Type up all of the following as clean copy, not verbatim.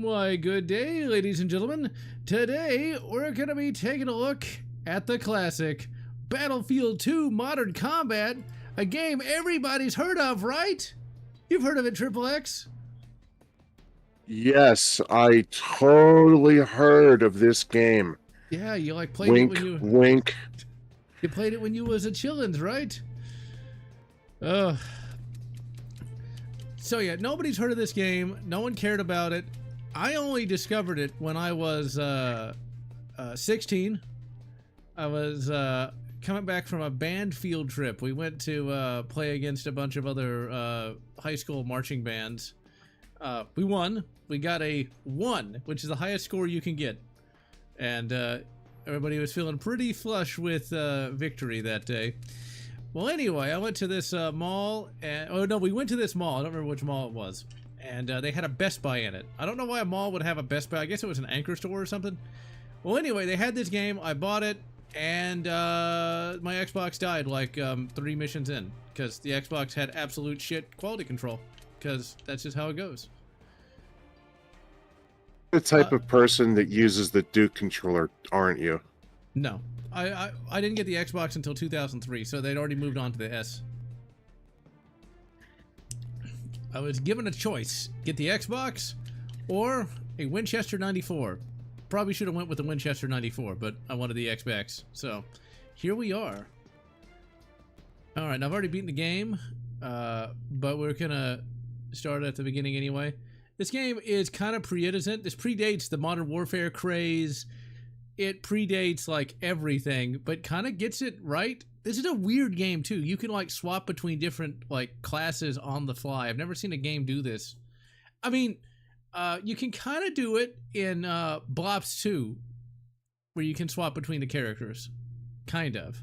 Why, good day, ladies and gentlemen. Today, we're going to be taking a look at the classic Battlefield 2 Modern Combat, a game everybody's heard of, right? You've heard of it, Triple X? Yes, I totally heard of this game. Yeah, you like played Wink, it when you... wink. You played it when you was a chillins, right? So yeah, nobody's heard of this game. No one cared about it. I only discovered it when I was 16. I was coming back from a band field trip. We went to play against a bunch of other high school marching bands. We won. We got a 1, which is the highest score you can get. And everybody was feeling pretty flush with victory that day. Well, anyway, I went to this mall, and oh no, we went to this mall. I don't remember which mall it was, and they had a Best Buy in it. I don't know why a mall would have a Best Buy. I guess it was an anchor store or something. Well, anyway, they had this game. I bought it, and my Xbox died like 3 missions in because the Xbox had absolute shit quality control. Because that's just how it goes. The type of person that uses the Duke controller, aren't you? No. I didn't get the Xbox until 2003, so they'd already moved on to the S. I was given a choice. Get the Xbox or a Winchester 94. Probably should have went with the Winchester 94, but I wanted the Xbox. So, here we are. Alright, now I've already beaten the game. but we're gonna start at the beginning anyway. This game is kind of pre-innocent. This predates the Modern Warfare craze. It predates like everything, but kind of gets it right. This is a weird game too. You can like swap between different like classes on the fly. I've never seen a game do this. I mean, you can kind of do it in Blops 2, where you can swap between the characters. Kind of.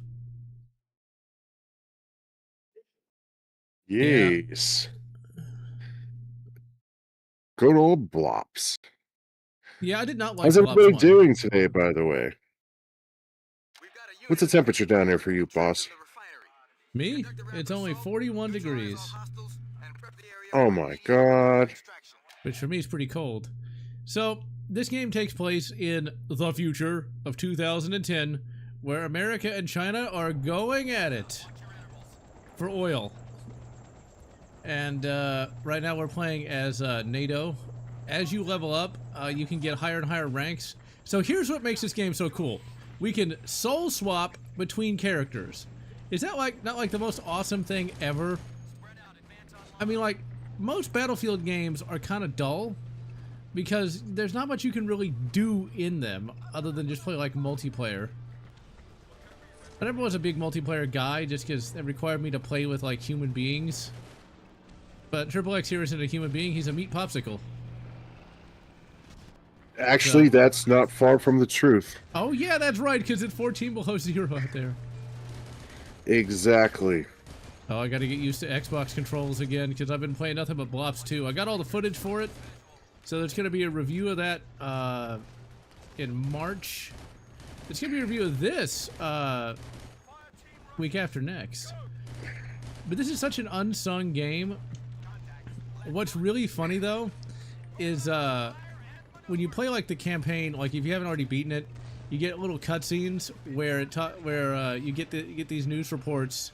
Yes. Yeah. Good old Blops. Yeah, I did not like How's Blops everybody 1. doing today, by the way? What's the temperature down there for you, boss? Me? It's only 41 degrees. Oh my god. Which for me is pretty cold. So, this game takes place in the future of 2010, where America and China are going at it for oil. And right now we're playing as NATO. As you level up, you can get higher and higher ranks. So here's what makes this game so cool. We can soul swap between characters. Is that like not like the most awesome thing ever? I mean, like, most Battlefield games are kind of dull because there's not much you can really do in them other than just play like multiplayer. I never was a big multiplayer guy just because it required me to play with like human beings. But Triple X here isn't a human being, he's a meat popsicle. Actually, that's not far from the truth. Oh yeah, that's right, because it's 14 below zero out there. Exactly. Oh, I gotta get used to Xbox controls again, because I've been playing nothing but Blops 2. I got all the footage for it, so there's gonna be a review of that in March. There's gonna be a review of this week after next. But this is such an unsung game. What's really funny though is when you play like the campaign, like if you haven't already beaten it, you get little cutscenes where you get these news reports,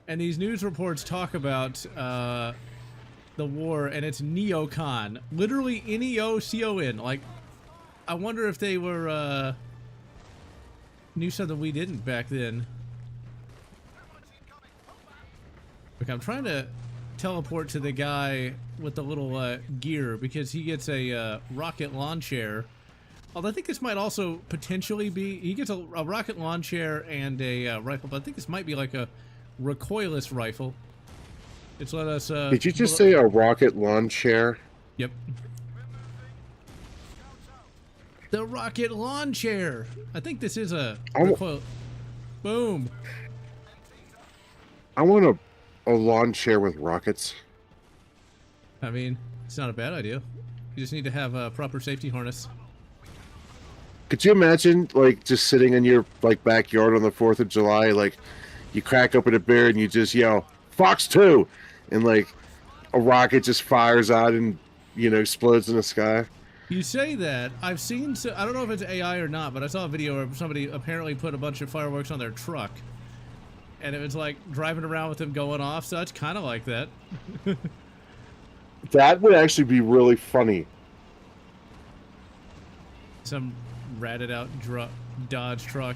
and these news reports talk about the war, and it's neocon, literally N-E-O-C-O-N. Like, I wonder if they were knew something we didn't back then. Look, I'm trying to teleport to the guy with the little gear because he gets a rocket lawn chair. Although I think this might also potentially be, he gets a rocket lawn chair and a rifle, but I think this might be like a recoilless rifle. It's let us did you just say a rocket lawn chair? Yep. The rocket lawn chair. I think this is a recoil. Boom. I want a lawn chair with rockets. I mean, it's not a bad idea. You just need to have a proper safety harness. Could you imagine, like, just sitting in your, like, backyard on the 4th of July, like, you crack open a beer and you just yell, Fox 2! And, like, a rocket just fires out and, you know, explodes in the sky? You say that. I've seen, I don't know if it's AI or not, but I saw a video where somebody apparently put a bunch of fireworks on their truck. And it was, like, driving around with them going off, so it's kind of like that. That would actually be really funny. Some ratted out Dodge truck.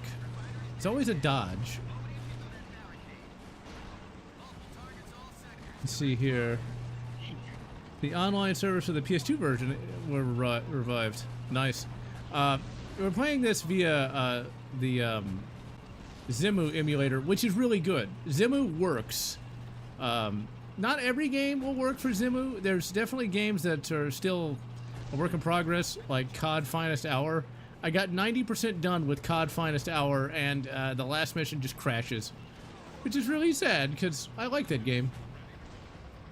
It's always a Dodge. Let's see here. The online servers for the PS2 version were revived. Nice. We're playing this via the Zimu emulator, which is really good. Zimu works. Not every game will work for Zimu. There's definitely games that are still a work in progress, like COD Finest Hour. I got 90% done with COD Finest Hour, and the last mission just crashes. Which is really sad, because I like that game.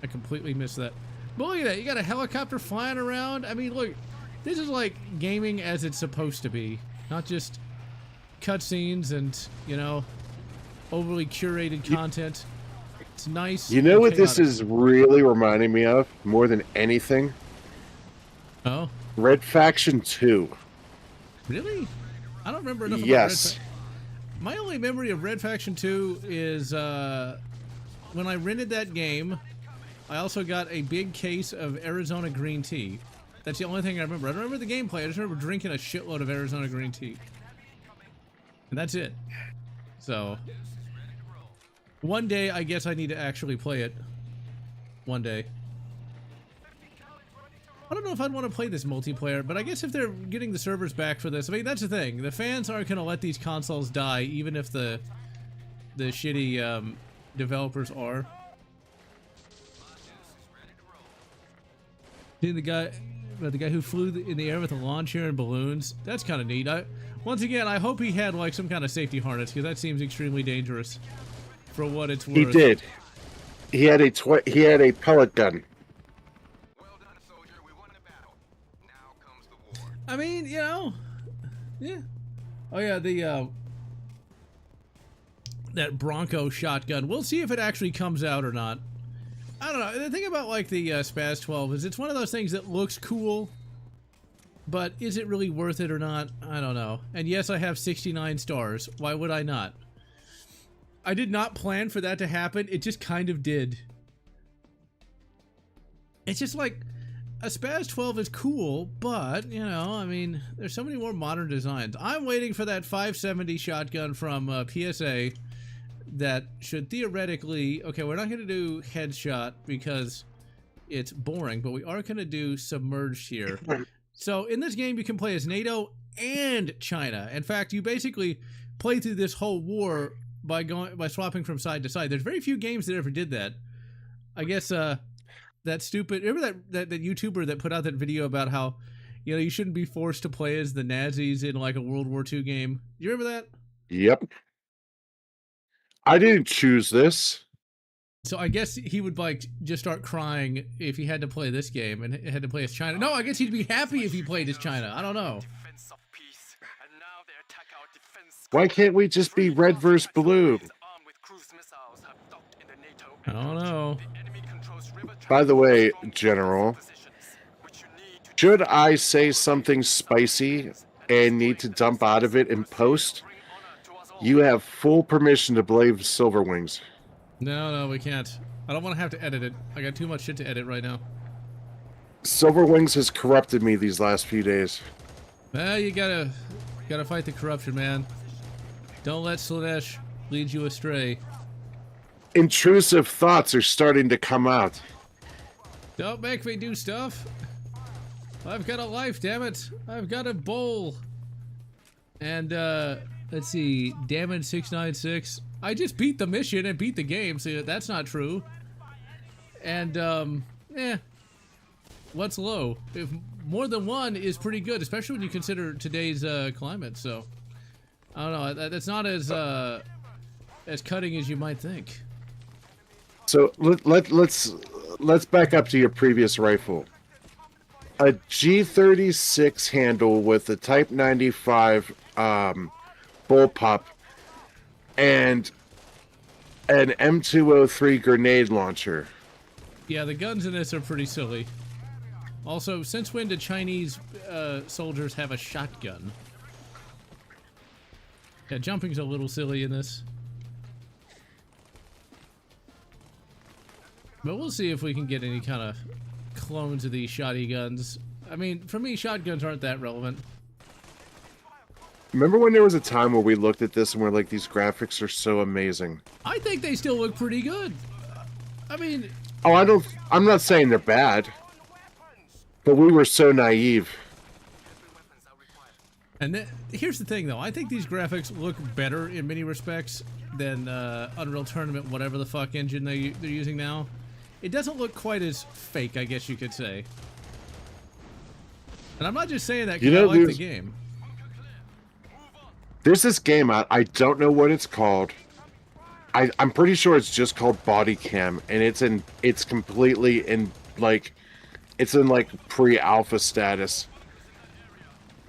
I completely missed that. But look at that, you got a helicopter flying around. I mean, look, this is like gaming as it's supposed to be. Not just cutscenes and, you know, overly curated content. It's nice. You know what this is really reminding me of, more than anything? Oh? Red Faction 2. Really? I don't remember enough about Yes. Red Faction. My only memory of Red Faction 2 is when I rented that game, I also got a big case of Arizona green tea. That's the only thing I remember. I don't remember the gameplay. I just remember drinking a shitload of Arizona green tea. And that's it. So, one day I guess I need to actually play it. one day. I don't know if I'd want to play this multiplayer, but I guess if they're getting the servers back for this, I mean, that's the thing. The fans aren't going to let these consoles die, even if the shitty developers are. Seeing the guy who flew in the air with a lawn chair and balloons, that's kind of neat. Once again, I hope he had like some kind of safety harness, because that seems extremely dangerous for what it's worth. He did. He had a pellet gun. I mean, you know, yeah. Oh yeah, that Bronco shotgun. We'll see if it actually comes out or not. I don't know. The thing about like the Spaz 12 is it's one of those things that looks cool, but is it really worth it or not? I don't know. And yes, I have 69 stars. Why would I not? I did not plan for that to happen. It just kind of did. It's just like a Spaz 12 is cool, but, you know, I mean, there's so many more modern designs. I'm waiting for that 570 shotgun from PSA that should theoretically... Okay, we're not going to do headshot because it's boring, but we are going to do submerged here. So in this game, you can play as NATO and China. In fact, you basically play through this whole war by swapping from side to side. There's very few games that ever did that. I guess that stupid... Remember that YouTuber that put out that video about how, you know, you shouldn't be forced to play as the Nazis in like a World War II game? You remember that? Yep. I didn't choose this. So I guess he would like just start crying if he had to play this game and had to play as China. No, I guess he'd be happy if he played as China. I don't know. Why can't we just be red versus blue? I don't know. By the way, General, should I say something spicy and need to dump out of it in post? You have full permission to blame Silverwings. No, we can't. I don't want to have to edit it. I got too much shit to edit right now. Silverwings has corrupted me these last few days. Well, you gotta fight the corruption, man. Don't let Slanesh lead you astray. Intrusive thoughts are starting to come out. Don't make me do stuff. I've got a life, damn it. I've got a bowl. And, let's see, Damage 696. I just beat the mission and beat the game, so that's not true. And, what's low? If more than one is pretty good, especially when you consider today's climate, so... I don't know, that's not as cutting as you might think. So, let's back up to your previous rifle. A G36 handle with a Type 95 bullpup and an M203 grenade launcher. Yeah, the guns in this are pretty silly. Also, since when did Chinese soldiers have a shotgun? Yeah, jumping's a little silly in this. But we'll see if we can get any kind of clones of these shotty guns. I mean, for me, shotguns aren't that relevant. Remember when there was a time where we looked at this and we're like, these graphics are so amazing? I think they still look pretty good. I mean... Oh, I'm not saying they're bad. But we were so naive. And here's the thing, though. I think these graphics look better in many respects than Unreal Tournament, whatever the fuck engine they're using now. It doesn't look quite as fake, I guess you could say. And I'm not just saying that because I like the game. There's this game, I don't know what it's called. I'm pretty sure it's just called Body Cam, and it's completely in like pre-alpha status.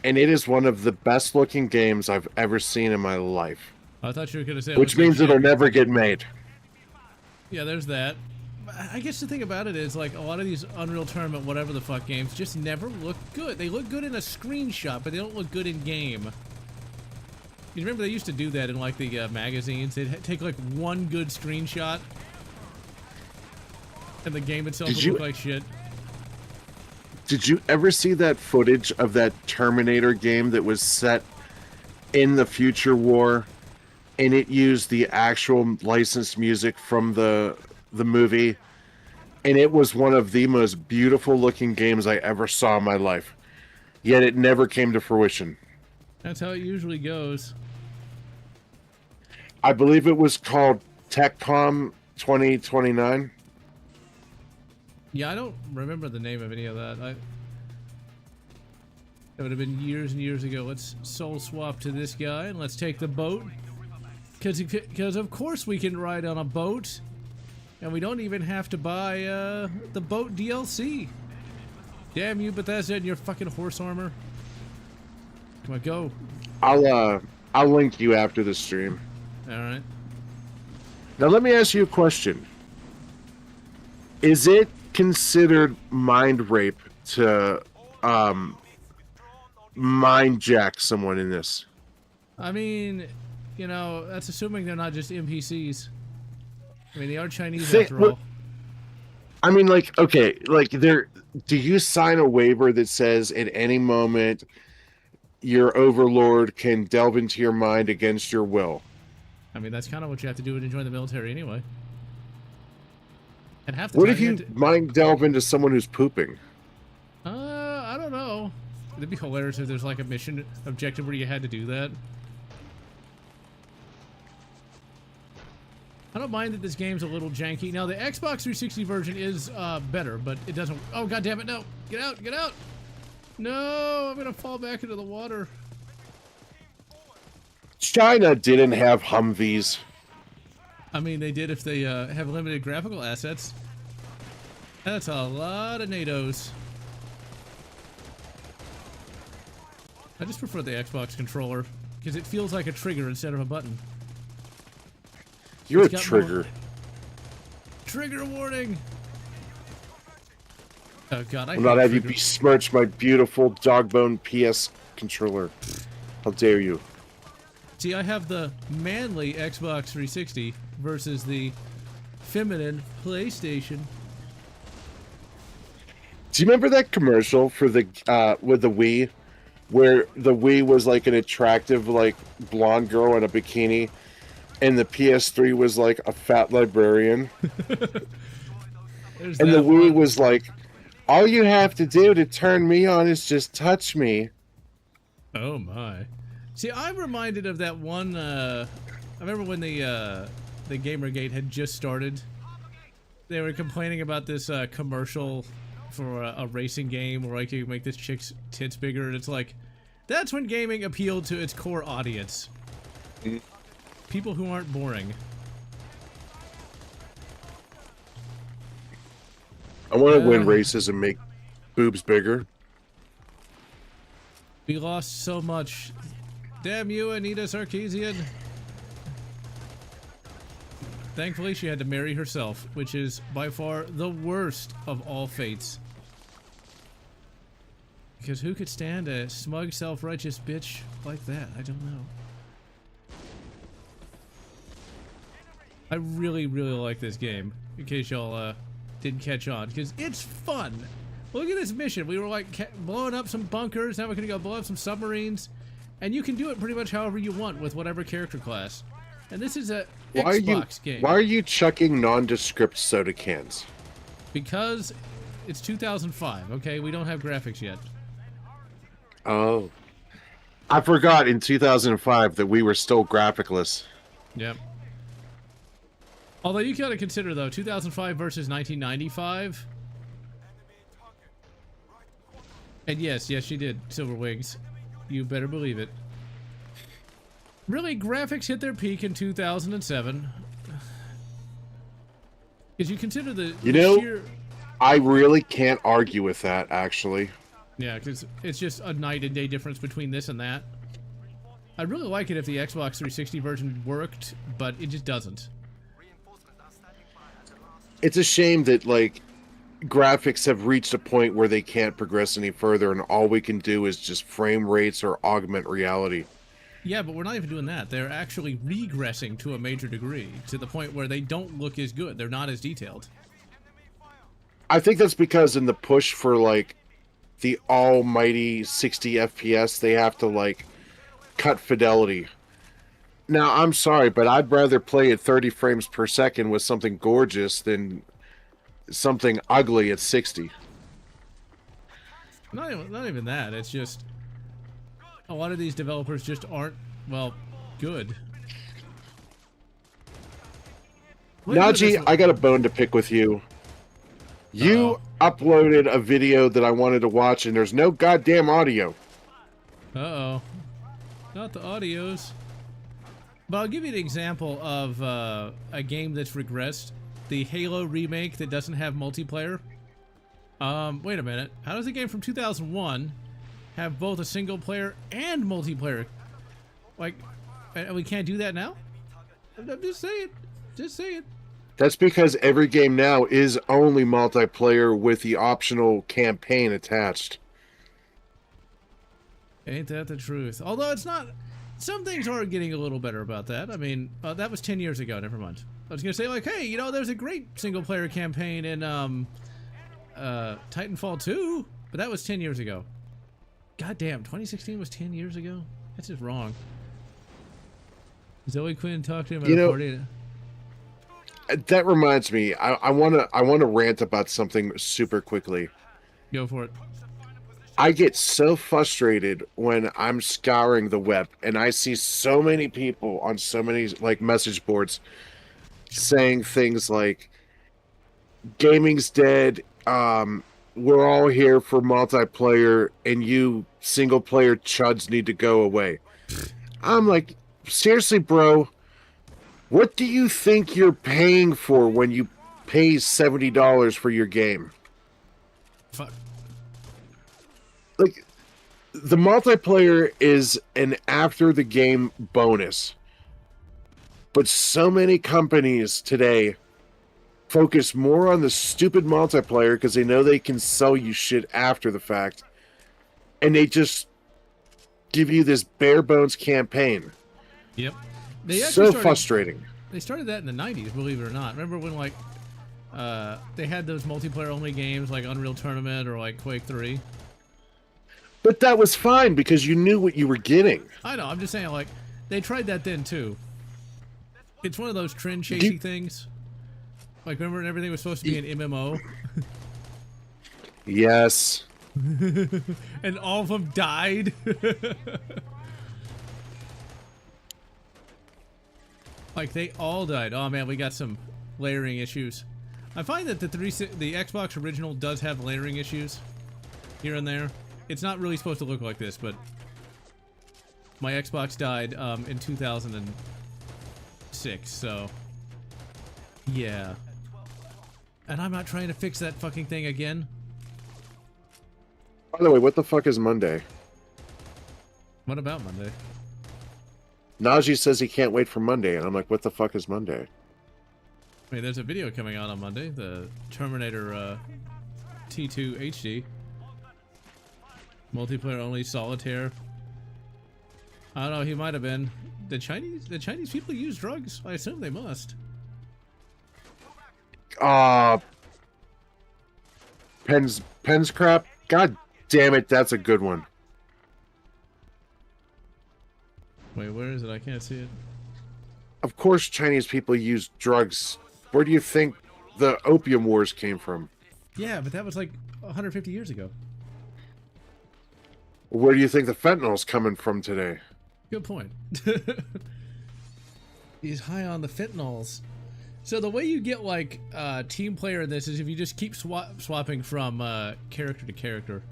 And it is one of the best looking games I've ever seen in my life. I thought you were gonna say, which means it'll never get made. Yeah, there's that. I guess the thing about it is, like, a lot of these Unreal Tournament, whatever the fuck games, just never look good. They look good in a screenshot, but they don't look good in game. You remember they used to do that in, like, the magazines? They'd take, like, one good screenshot, and the game itself would look like shit. Did you ever see that footage of that Terminator game that was set in the future war, and it used the actual licensed music from the movie, and it was one of the most beautiful looking games I ever saw in my life. Yet it never came to fruition. That's how it usually goes. I believe it was called TechCom 2029. Yeah, I don't remember the name of any of that. That would have been years and years ago. Let's soul swap to this guy and let's take the boat. Because of course we can ride on a boat. And we don't even have to buy the boat DLC. Damn you, Bethesda, and your fucking horse armor. Come on, go. I'll link you after the stream. Alright. Now let me ask you a question. Is it considered mind rape to mind jack someone in this? I mean, you know, that's assuming they're not just NPCs. I mean, they are Chinese after all. I mean, like, okay, like, do you sign a waiver that says at any moment your overlord can delve into your mind against your will? I mean, that's kind of what you have to do to join the military anyway. And half the What time if you mind delve into someone who's pooping? I don't know. It'd be hilarious if there's like a mission objective where you had to do that. I don't mind that this game's a little janky. Now, the Xbox 360 version is better, but it doesn't... Oh, God damn it, no. Get out, get out. No, I'm going to fall back into the water. China didn't have Humvees. I mean, they did if they have limited graphical assets. That's a lot of NATOs. I just prefer the Xbox controller, because it feels like a trigger instead of a button. You're a trigger. Trigger warning! Oh god, I will not have you besmirch my beautiful dogbone PS controller. How dare you? See, I have the manly Xbox 360 versus the feminine PlayStation. Do you remember that commercial for the with the Wii, where the Wii was like an attractive, like, blonde girl in a bikini, and the PS3 was like a fat librarian? And the Wii was like, all you have to do to turn me on is just touch me. Oh my. See, I'm reminded of that one, I remember when the Gamergate had just started. They were complaining about this commercial for a racing game where like you make this chick's tits bigger, and it's like, that's when gaming appealed to its core audience. People who aren't boring. I want to win races and make boobs bigger. We lost so much. Damn you, Anita Sarkeesian. Thankfully, she had to marry herself, which is by far the worst of all fates. Because who could stand a smug, self-righteous bitch like that? I don't know. I really, really like this game, in case y'all didn't catch on, because it's fun. Look at this mission. We were like blowing up some bunkers, now we're gonna go blow up some submarines, and you can do it pretty much however you want with whatever character class. And this is a Xbox game. Why are you chucking nondescript soda cans? Because it's 2005, okay? We don't have graphics yet. Oh. I forgot in 2005 that we were still graphicless. Yep. Although you gotta consider, though, 2005 versus 1995. And yes, she did. Silver Wings. You better believe it. Really, graphics hit their peak in 2007. Because you consider the sheer... I really can't argue with that, actually. Yeah, because it's just a night and day difference between this and that. I'd really like it if the Xbox 360 version worked, but it just doesn't. It's a shame that, like, graphics have reached a point where they can't progress any further, and all we can do is just frame rates or augment reality. Yeah, but we're not even doing that. They're actually regressing to a major degree, to the point where they don't look as good. They're not as detailed. I think that's because in the push for, like, the almighty 60 FPS, they have to, like, cut fidelity. Now, I'm sorry, but I'd rather play at 30 frames per second with something gorgeous than something ugly at 60. Not even that. It's just a lot of these developers just aren't, well, good. Najee, I got a bone to pick with you. You uploaded a video that I wanted to watch, and there's no goddamn audio. Uh-oh. Not the audios. But I'll give you an example of a game that's regressed. The Halo remake that doesn't have multiplayer. Wait a minute. How does a game from 2001 have both a single player and multiplayer? Like, we can't do that now? I'm just saying. Just saying. That's because every game now is only multiplayer with the optional campaign attached. Ain't that the truth? Although it's not... Some things are getting a little better about that. I mean, that was 10 years ago. Never mind. I was going to say, like, hey, you know, there's a great single-player campaign in Titanfall 2, but that was 10 years ago. God damn, 2016 was 10 years ago? That's just wrong. Zoe Quinn talked to him about recording it. That reminds me, I wanna rant about something super quickly. Go for it. I get so frustrated when I'm scouring the web and I see so many people on so many like message boards saying things like gaming's dead, we're all here for multiplayer and you single player chuds need to go away. I'm like, seriously, bro, what do you think you're paying for when you pay $70 for your game? Fuck. Like, the multiplayer is an after the game bonus. But so many companies today focus more on the stupid multiplayer because they know they can sell you shit after the fact. And they just give you this bare bones campaign. Yep. So frustrating. They started that in the 90s, believe it or not. Remember when, like, they had those multiplayer only games like Unreal Tournament or like Quake 3? But that was fine because you knew what you were getting. I know, I'm just saying, like, they tried that then too. It's one of those trend chasing things. Like, remember when everything was supposed to be an MMO? Yes. And all of them died? Like, they all died. Oh man, we got some layering issues. I find that the Xbox original does have layering issues here and there. It's not really supposed to look like this, but my Xbox died in 2006, so yeah. And I'm not trying to fix that fucking thing again. By the way, what the fuck is Monday? What about Monday? Najee says he can't wait for Monday, and I'm like, what the fuck is Monday? I mean, there's a video coming out on Monday, the Terminator T2 HD. Multiplayer only, solitaire. I don't know, he might have been. The Chinese people use drugs? I assume they must. Pens crap? God damn it, that's a good one. Wait, where is it? I can't see it. Of course Chinese people use drugs. Where do you think the opium wars came from? Yeah, but that was like 150 years ago. Where do you think the fentanyl's coming from today? Good point. He's high on the fentanyls. So the way you get like team player in this is if you just keep swapping from character to character.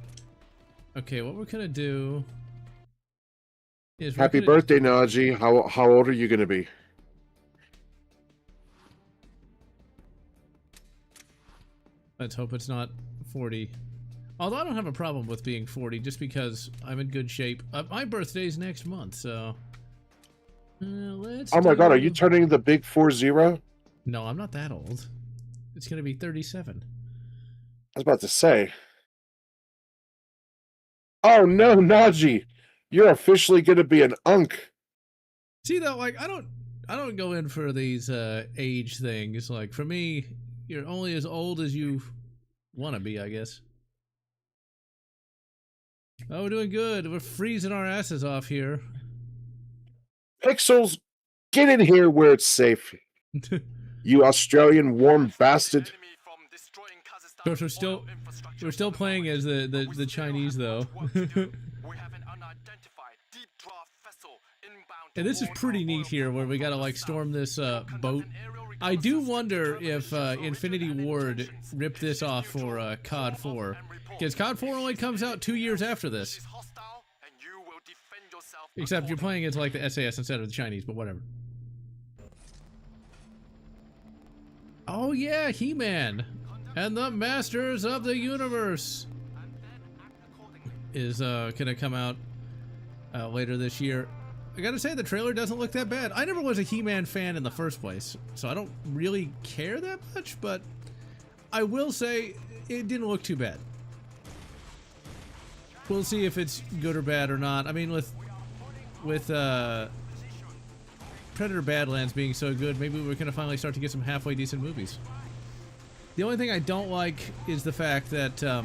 Okay, what we're gonna do is happy birthday, Najee. How old are you gonna be? Let's hope it's not 40. Although I don't have a problem with being 40 just because I'm in good shape. My birthday's next month, so let's oh my god, are you turning the big 40? No, I'm not that old. It's gonna be 37. I was about to say. Oh no, Najee, you're officially gonna be an unk. See though, like I don't go in for these age things. Like for me, you're only as old as you want to be, I guess. Oh, we're doing good. We're freezing our asses off here. Pixels, get in here where it's safe. You Australian warm bastard. Of course, we're still playing as the Chinese though. And this is pretty neat here, where we gotta like storm this boat. I do wonder if Infinity Ward ripped this off for COD 4, because COD 4 only comes out 2 years after this. Except you're playing as like the SAS instead of the Chinese, but whatever. Oh yeah, He-Man and the Masters of the Universe is gonna come out later this year. I gotta say, the trailer doesn't look that bad. I never was a He-Man fan in the first place, so I don't really care that much, but I will say it didn't look too bad. We'll see if it's good or bad or not. I mean, with Predator Badlands being so good, maybe we're gonna finally start to get some halfway decent movies. The only thing I don't like is the fact that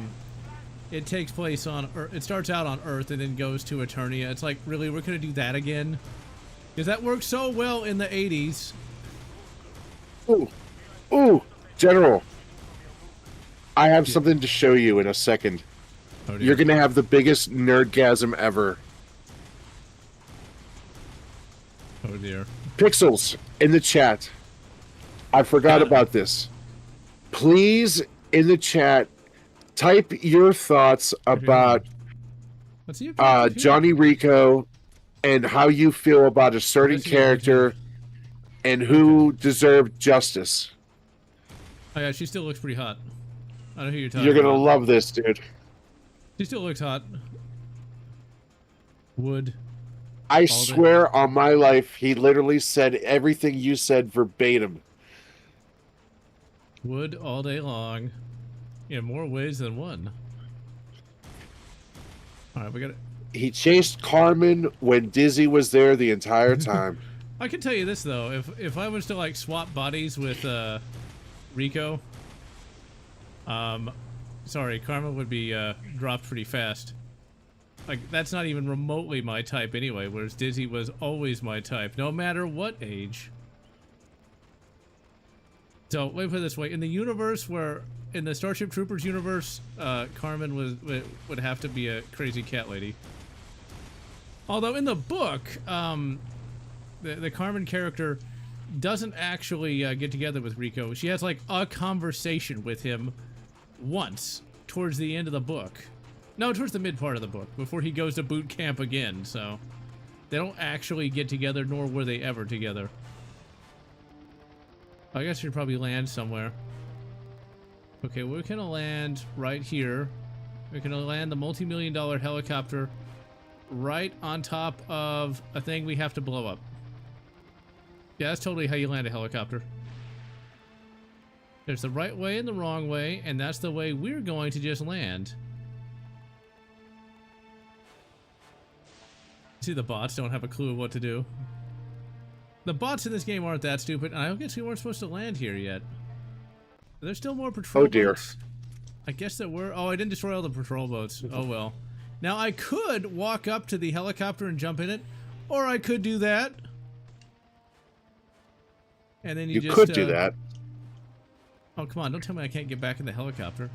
it takes place on Earth. It starts out on Earth and then goes to Eternia. It's like, really, we're gonna do that again? Because that worked so well in the 80s. Ooh, General. I have something to show you in a second. Oh, you're gonna have the biggest nerdgasm ever. Oh dear. Pixels in the chat. I forgot about this. Please, in the chat, type your thoughts about Johnny Rico and how you feel about a certain character and who deserved justice. Oh yeah, she still looks pretty hot. I don't know who you're talking You're about. gonna love this, dude. She still looks hot. Wood. I swear on my life, he literally said everything you said verbatim. Wood all day long. In more ways than one. Alright, we got it. He chased Carmen when Dizzy was there the entire time. I can tell you this though, if I was to like swap bodies with Rico, sorry, Carmen would be dropped pretty fast. Like, that's not even remotely my type anyway, whereas Dizzy was always my type, no matter what age. So, let me put it this way, in the universe where, in the Starship Troopers universe, Carmen would have to be a crazy cat lady. Although in the book, the Carmen character doesn't actually get together with Rico. She has like a conversation with him once towards the end of the book. No, towards the mid part of the book, before he goes to boot camp again, so they don't actually get together, nor were they ever together. I guess you'd probably land somewhere. Okay, we're gonna land right here. We're gonna land the multi-million-dollar helicopter right on top of a thing we have to blow up. Yeah, that's totally how you land a helicopter. There's the right way and the wrong way, and that's the way we're going to just land. See, the bots don't have a clue of what to do. The bots in this game aren't that stupid, and I guess we weren't supposed to land here yet. There's still more patrol boats. I guess there were. Oh, I didn't destroy all the patrol boats. Oh well. Now I could walk up to the helicopter and jump in it, or I could do that. And then you just could do that. Oh come on! Don't tell me I can't get back in the helicopter.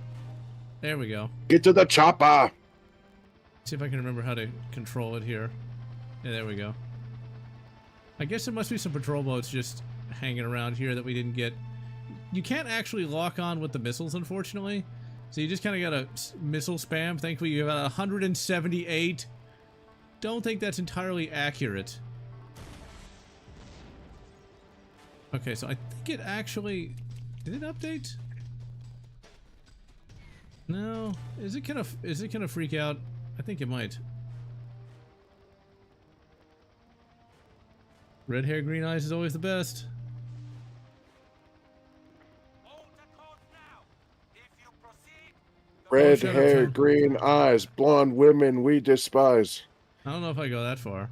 There we go. Get to the chopper. See if I can remember how to control it here. Yeah, there we go. I guess there must be some patrol boats just hanging around here that we didn't get. You can't actually lock on with the missiles, unfortunately. So you just kind of got a missile spam. Thankfully, you have 178. Don't think that's entirely accurate. Okay, so I think it actually... Did it update? No. Is it gonna freak out? I think it might. Red hair, green eyes is always the best. Red hair, green eyes, blonde women we despise. I don't know if I go that far.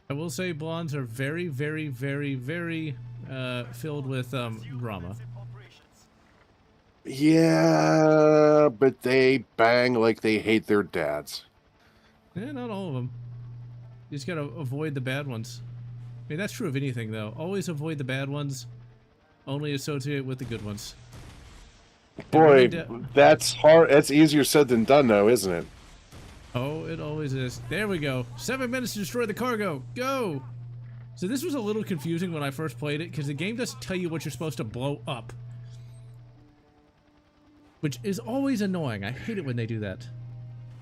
I will say blondes are very, very, very, very filled with drama. Yeah, but they bang like they hate their dads. Yeah, not all of them. You just gotta avoid the bad ones. I mean, that's true of anything, though. Always avoid the bad ones. Only associate with the good ones. It really Boy, that's hard. That's easier said than done, though, isn't it? Oh, it always is. There we go. 7 minutes to destroy the cargo. Go! So this was a little confusing when I first played it, because the game doesn't tell you what you're supposed to blow up. Which is always annoying. I hate it when they do that.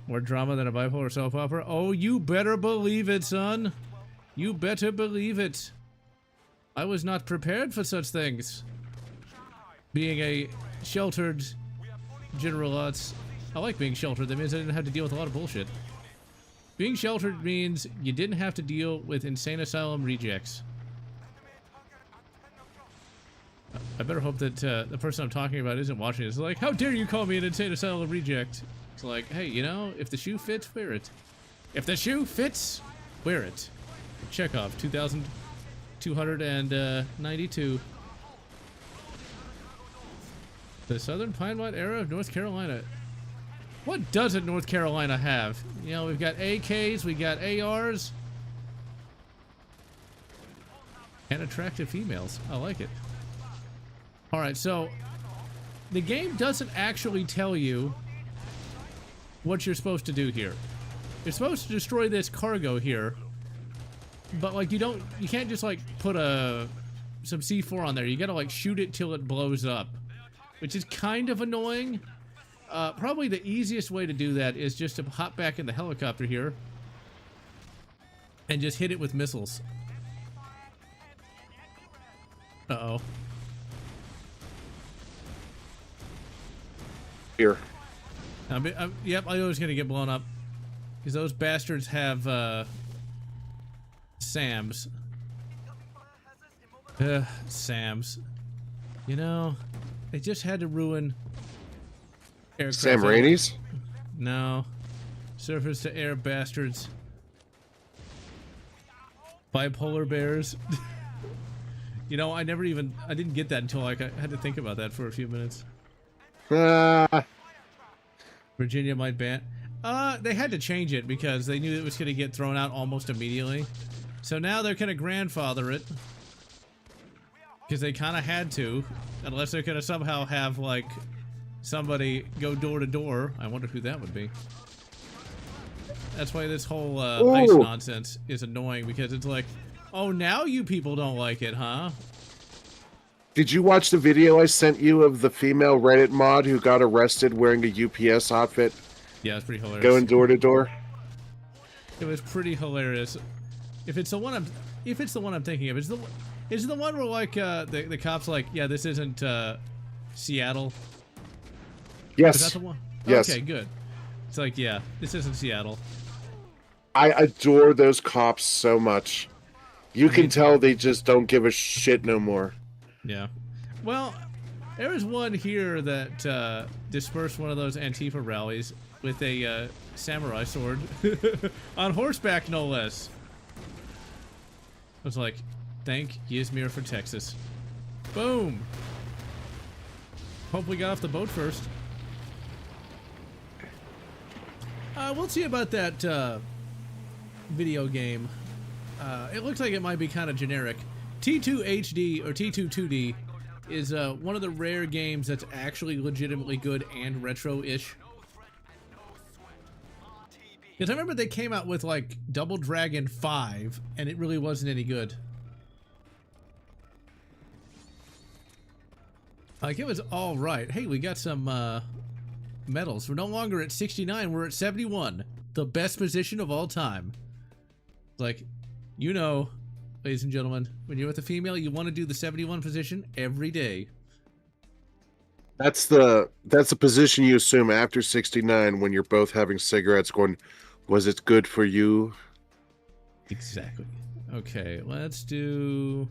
More drama than a bipolar soap opera? Oh, you better believe it, son. You better believe it. I was not prepared for such things. Being a sheltered General Lotz. I like being sheltered. That means I didn't have to deal with a lot of bullshit. Being sheltered means you didn't have to deal with insane asylum rejects. I better hope that the person I'm talking about isn't watching this. Like, how dare you call me an insane asylum reject? It's like, hey, you know, if the shoe fits, wear it. If the shoe fits, wear it. Chekhov, 2292. The Southern Pinemont era of North Carolina. What doesn't North Carolina have? You know, we've got AKs, we got ARs. And attractive females. I like it. Alright, so the game doesn't actually tell you what you're supposed to do here. You're supposed to destroy this cargo here. But like you can't just like put some C4 on there. You gotta like shoot it till it blows up. Which is kind of annoying. Probably the easiest way to do that is just to hop back in the helicopter here and just hit it with missiles. Uh-oh. Here. Yep, I know it's gonna get blown up. Because those bastards have, SAMs. SAMs. You know, they just had to ruin aircraft. Sam Rainey's? No. Surface to air bastards. Bipolar bears. You know, I didn't get that until like I had to think about that for a few minutes. Virginia might ban. They had to change it because they knew it was going to get thrown out almost immediately. So now they're going to grandfather it. Because they kind of had to. Unless they're going to somehow have, like, somebody go door to door. I wonder who that would be. That's why this whole ice nonsense is annoying. Because it's like, oh, now you people don't like it, huh? Did you watch the video I sent you of the female Reddit mod who got arrested wearing a UPS outfit? Yeah, it's pretty hilarious. Going door to door? It was pretty hilarious. If it's the one I'm thinking of, is it the one where like the cops like, yeah, this isn't Seattle? Yes. Is that the one? Yes. Okay, good. It's like, yeah, this isn't Seattle. I adore those cops so much. You can tell they just don't give a shit no more. Yeah. Well, there was one here that dispersed one of those Antifa rallies with a samurai sword on horseback, no less. I was like, thank Yizmir for Texas. Boom. Hope we got off the boat first. We'll see about that video game. It looks like it might be kind of generic. T2 HD or T2 2D is one of the rare games that's actually legitimately good and retro-ish. Because I remember they came out with like Double Dragon 5 and it really wasn't any good. Like it was all right. Hey, we got some medals. We're no longer at 69, we're at 71. The best position of all time. Like, you know, ladies and gentlemen, when you're with a female, you want to do the 71 position every day. That's the position you assume after 69 when you're both having cigarettes going, was it good for you? Exactly. Okay, let's do...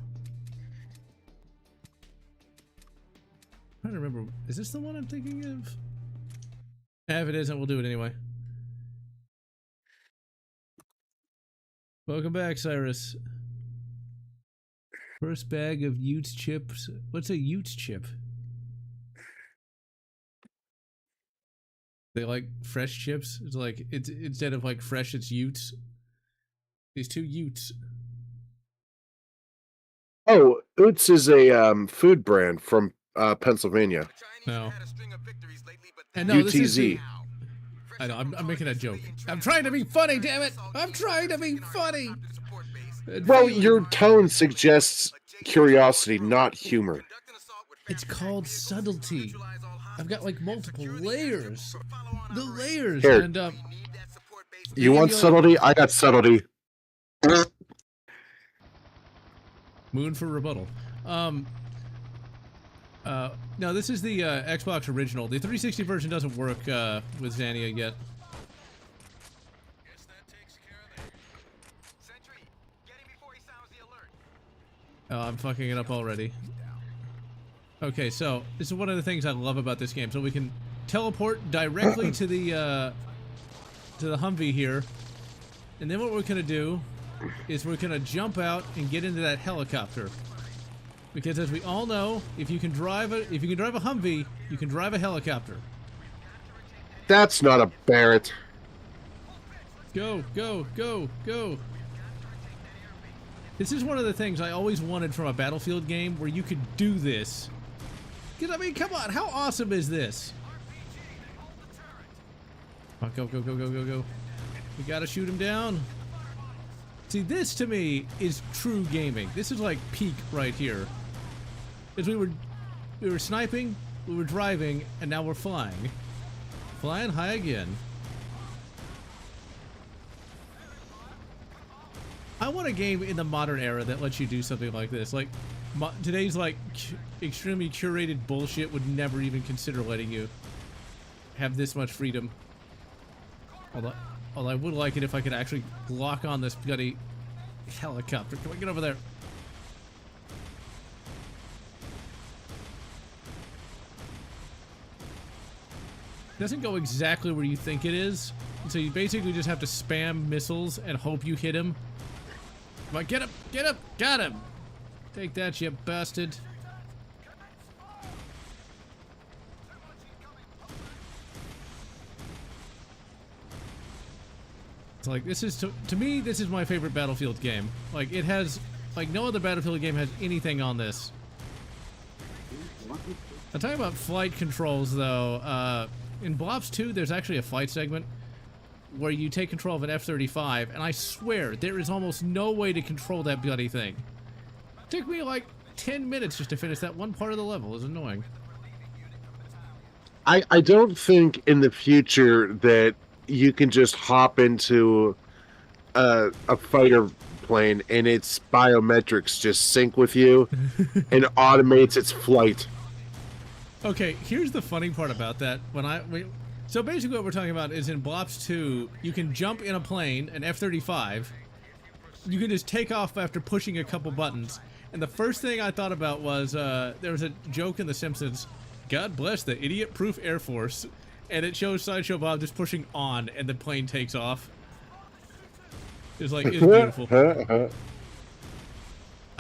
I'm trying to remember, is this the one I'm thinking of? If it isn't, we'll do it anyway. Welcome back, Cyrus. First bag of Utes chips. What's a Utes chip? They like fresh chips? It's like, it's instead of like fresh, it's Utes. These two Utes. Oh, Utz is a food brand from Pennsylvania. No. And no, this is UTZ. I know, I'm making a joke. I'm trying to be funny, damn it! I'm trying to be funny! Well, your tone suggests curiosity, not humor. It's called subtlety. I've got like multiple layers. The layers. Here. And You want subtlety? I got subtlety. Moon for rebuttal. No, this is the Xbox original. The 360 version doesn't work with Xania yet. Oh, I'm fucking it up already. Okay, so this is one of the things I love about this game. So we can teleport directly to the Humvee here, and then what we're gonna do is we're gonna jump out and get into that helicopter. Because as we all know, if you can drive a Humvee, you can drive a helicopter. That's not a Barrett. Go, go, go, go. This is one of the things I always wanted from a Battlefield game where you could do this. Because, I mean, come on, how awesome is this? Oh, go, go, go, go, go, go. We gotta shoot him down. See, this to me is true gaming. This is like peak right here. Because we were sniping, we were driving, and now we're flying. Flying high again. I want a game in the modern era that lets you do something like this. Like, today's like extremely curated bullshit would never even consider letting you have this much freedom. Although I would like it if I could actually lock on this bloody helicopter. Come on, get over there. Doesn't go exactly where you think it is, so you basically just have to spam missiles and hope you hit him. Come on, get him! Get him! Got him! Take that, you bastard. It's like, this is, to me, this is my favorite Battlefield game. Like, it has, like, no other Battlefield game has anything on this. I'm talking about flight controls, though. In Blobs 2, there's actually a flight segment where you take control of an F-35, and I swear, there is almost no way to control that bloody thing. It took me like 10 minutes just to finish that one part of the level. It was annoying. I don't think in the future that you can just hop into a fighter plane and its biometrics just sync with you and automates its flight. Okay, here's the funny part about that. So basically what we're talking about is in Blops 2, you can jump in a plane, an F-35. You can just take off after pushing a couple buttons. And the first thing I thought about was, there was a joke in The Simpsons, God bless the idiot-proof Air Force. And it shows Sideshow Bob just pushing on, and the plane takes off. It's like, it's beautiful. I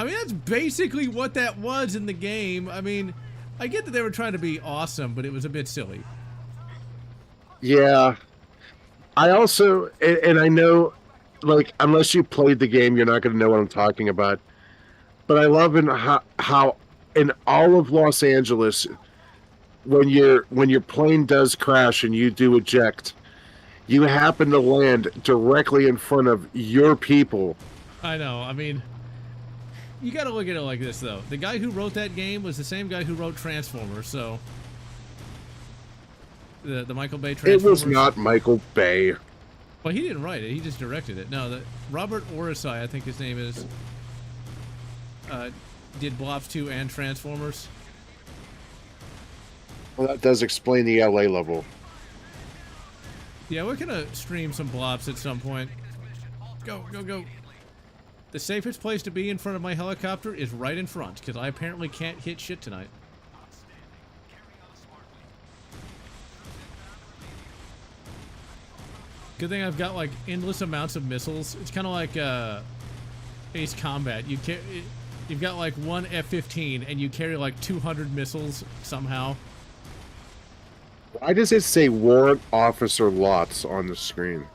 mean, that's basically what that was in the game. I mean, I get that they were trying to be awesome, but it was a bit silly. Yeah. I also, and I know, like, unless you played the game, you're not going to know what I'm talking about. But I love how in all of Los Angeles, when your plane does crash and you do eject, you happen to land directly in front of your people. I know. I mean, you got to look at it like this, though. The guy who wrote that game was the same guy who wrote Transformers, so the Michael Bay Transformers. It was not Michael Bay. Well, he didn't write it. He just directed it. No, Robert Orosai, I think his name is, did Blobs 2 and Transformers. Well, that does explain the LA level. Yeah, we're gonna stream some Blobs at some point. Go, go, go. The safest place to be in front of my helicopter is right in front, because I apparently can't hit shit tonight. Good thing I've got like endless amounts of missiles. It's kind of like Ace Combat. You've got like one F-15 and you carry like 200 missiles somehow. Why does it say Warrant Officer Lotz on the screen?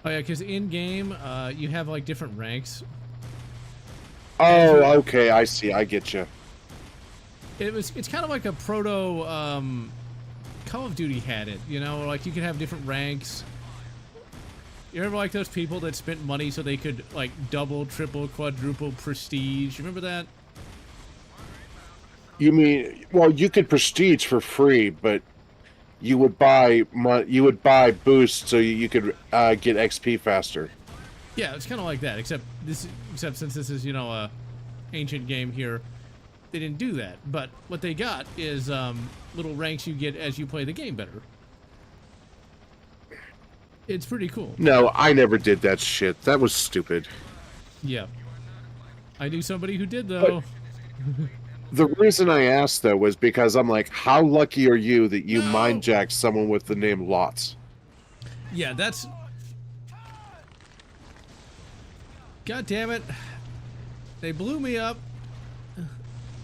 Oh yeah, because in game you have like different ranks. Oh, okay, I see. I get you. It's kind of like a proto Call of Duty had it, you know, like you could have different ranks. You ever like those people that spent money so they could like double, triple, quadruple prestige? You remember that? You mean, well, you could prestige for free, but you would buy boosts so you could get XP faster. Yeah, it's kind of like that, except since this is, you know, a ancient game here, they didn't do that. But what they got is little ranks you get as you play the game better. It's pretty cool. No, I never did that shit. That was stupid. Yeah. I knew somebody who did, though. The reason I asked, though, was because I'm like, how lucky are you that you mind-jacked someone with the name Lotz? Yeah, that's... God damn it. They blew me up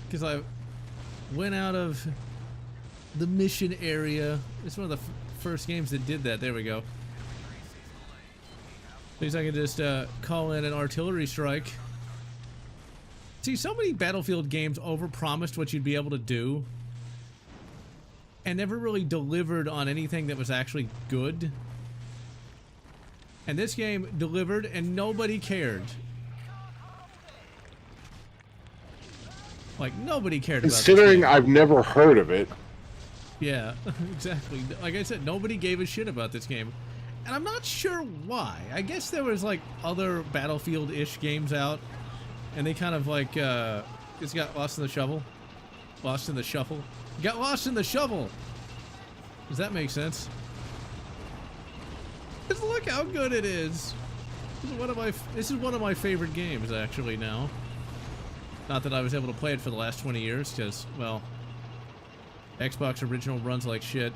because I went out of the mission area. It's one of the first games that did that. There we go. At least I can just call in an artillery strike. See, so many Battlefield games overpromised what you'd be able to do and never really delivered on anything that was actually good. And this game delivered and nobody cared. Like, nobody cared about this Considering game. I've never heard of it. Yeah, exactly. Like I said, nobody gave a shit about this game. And I'm not sure why. I guess there was like other Battlefield-ish games out, and they kind of like just got lost in the shovel. Lost in the shuffle. Got lost in the shovel. Does that make sense? Just look how good it is. This is one of my favorite games actually now. Not that I was able to play it for the last 20 years, because well, Xbox original runs like shit.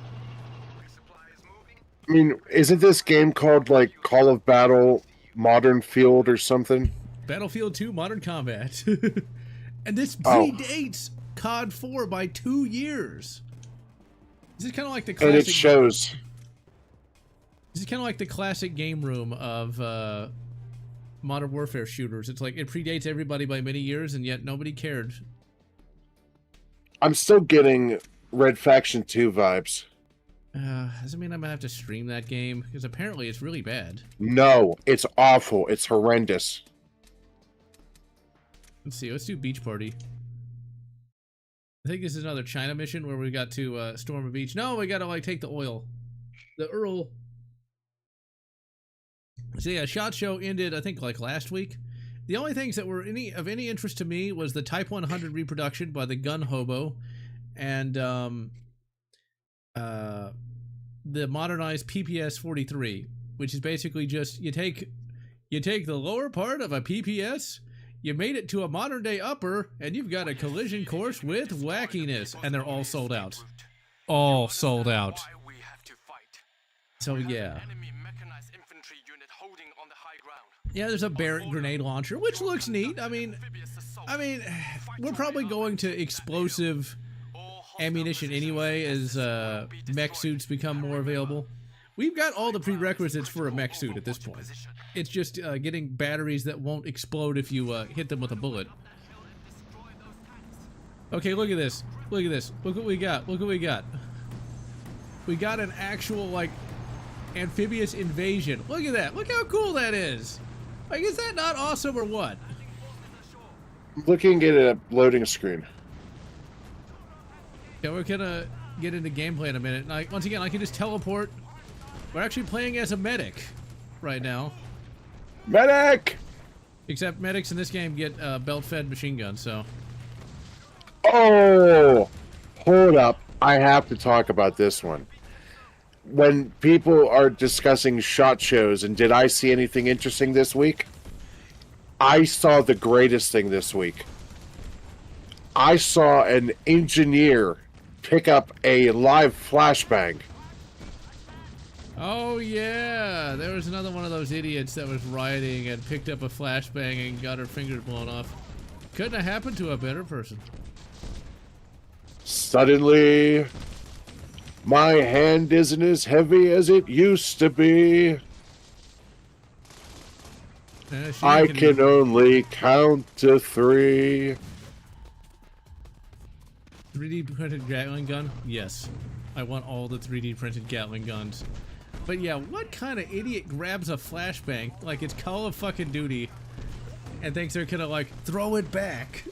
I mean, isn't this game called, like, Call of Battle Modern Field or something? Battlefield 2 Modern Combat. And this predates COD 4 by 2 years. This is kind of like the classic... And it shows. This is kind of like the classic game room of Modern Warfare shooters. It's like, it predates everybody by many years, and yet nobody cared. I'm still getting Red Faction 2 vibes. Doesn't mean I'm gonna have to stream that game, because apparently it's really bad. No, it's awful. It's horrendous. Let's see, let's do Beach Party. I think this is another China mission where we got to storm a beach. No, we gotta like take the oil. The Earl. So yeah, SHOT Show ended, I think, like last week. The only things that were of any interest to me was the Type 100 reproduction by the Gun Hobo, and the modernized PPS 43, which is basically just you take the lower part of a PPS, you made it to a modern day upper, and you've got a collision course with wackiness, and they're all sold out. All sold out. So yeah. Yeah, there's a Barrett grenade launcher, which looks neat. I mean, we're probably going to explosive ammunition anyway as mech suits become more available. We've got all the prerequisites for a mech suit at this point. It's just getting batteries that won't explode if you hit them with a bullet. Okay, look at this. Look at this. Look what we got. Look what we got. We got an actual, like, amphibious invasion. Look at that. Look how cool that is. Like, is that not awesome or what? Looking at a loading screen. Yeah, we're gonna get into gameplay in a minute. And once again, I can just teleport. We're actually playing as a medic right now. Medic! Except medics in this game get belt-fed machine guns, so... Oh! Hold up. I have to talk about this one. When people are discussing SHOT Shows and did I see anything interesting this week? I saw the greatest thing this week. I saw an engineer pick up a live flashbang. Oh yeah, there was another one of those idiots that was rioting and picked up a flashbang and got her fingers blown off. Couldn't have happened to a better person. Suddenly, my hand isn't as heavy as it used to be. I can only count to 3. 3D printed Gatling gun? Yes. I want all the 3D printed Gatling guns. But yeah, what kind of idiot grabs a flashbang like it's Call of fucking Duty and thinks they're gonna like throw it back?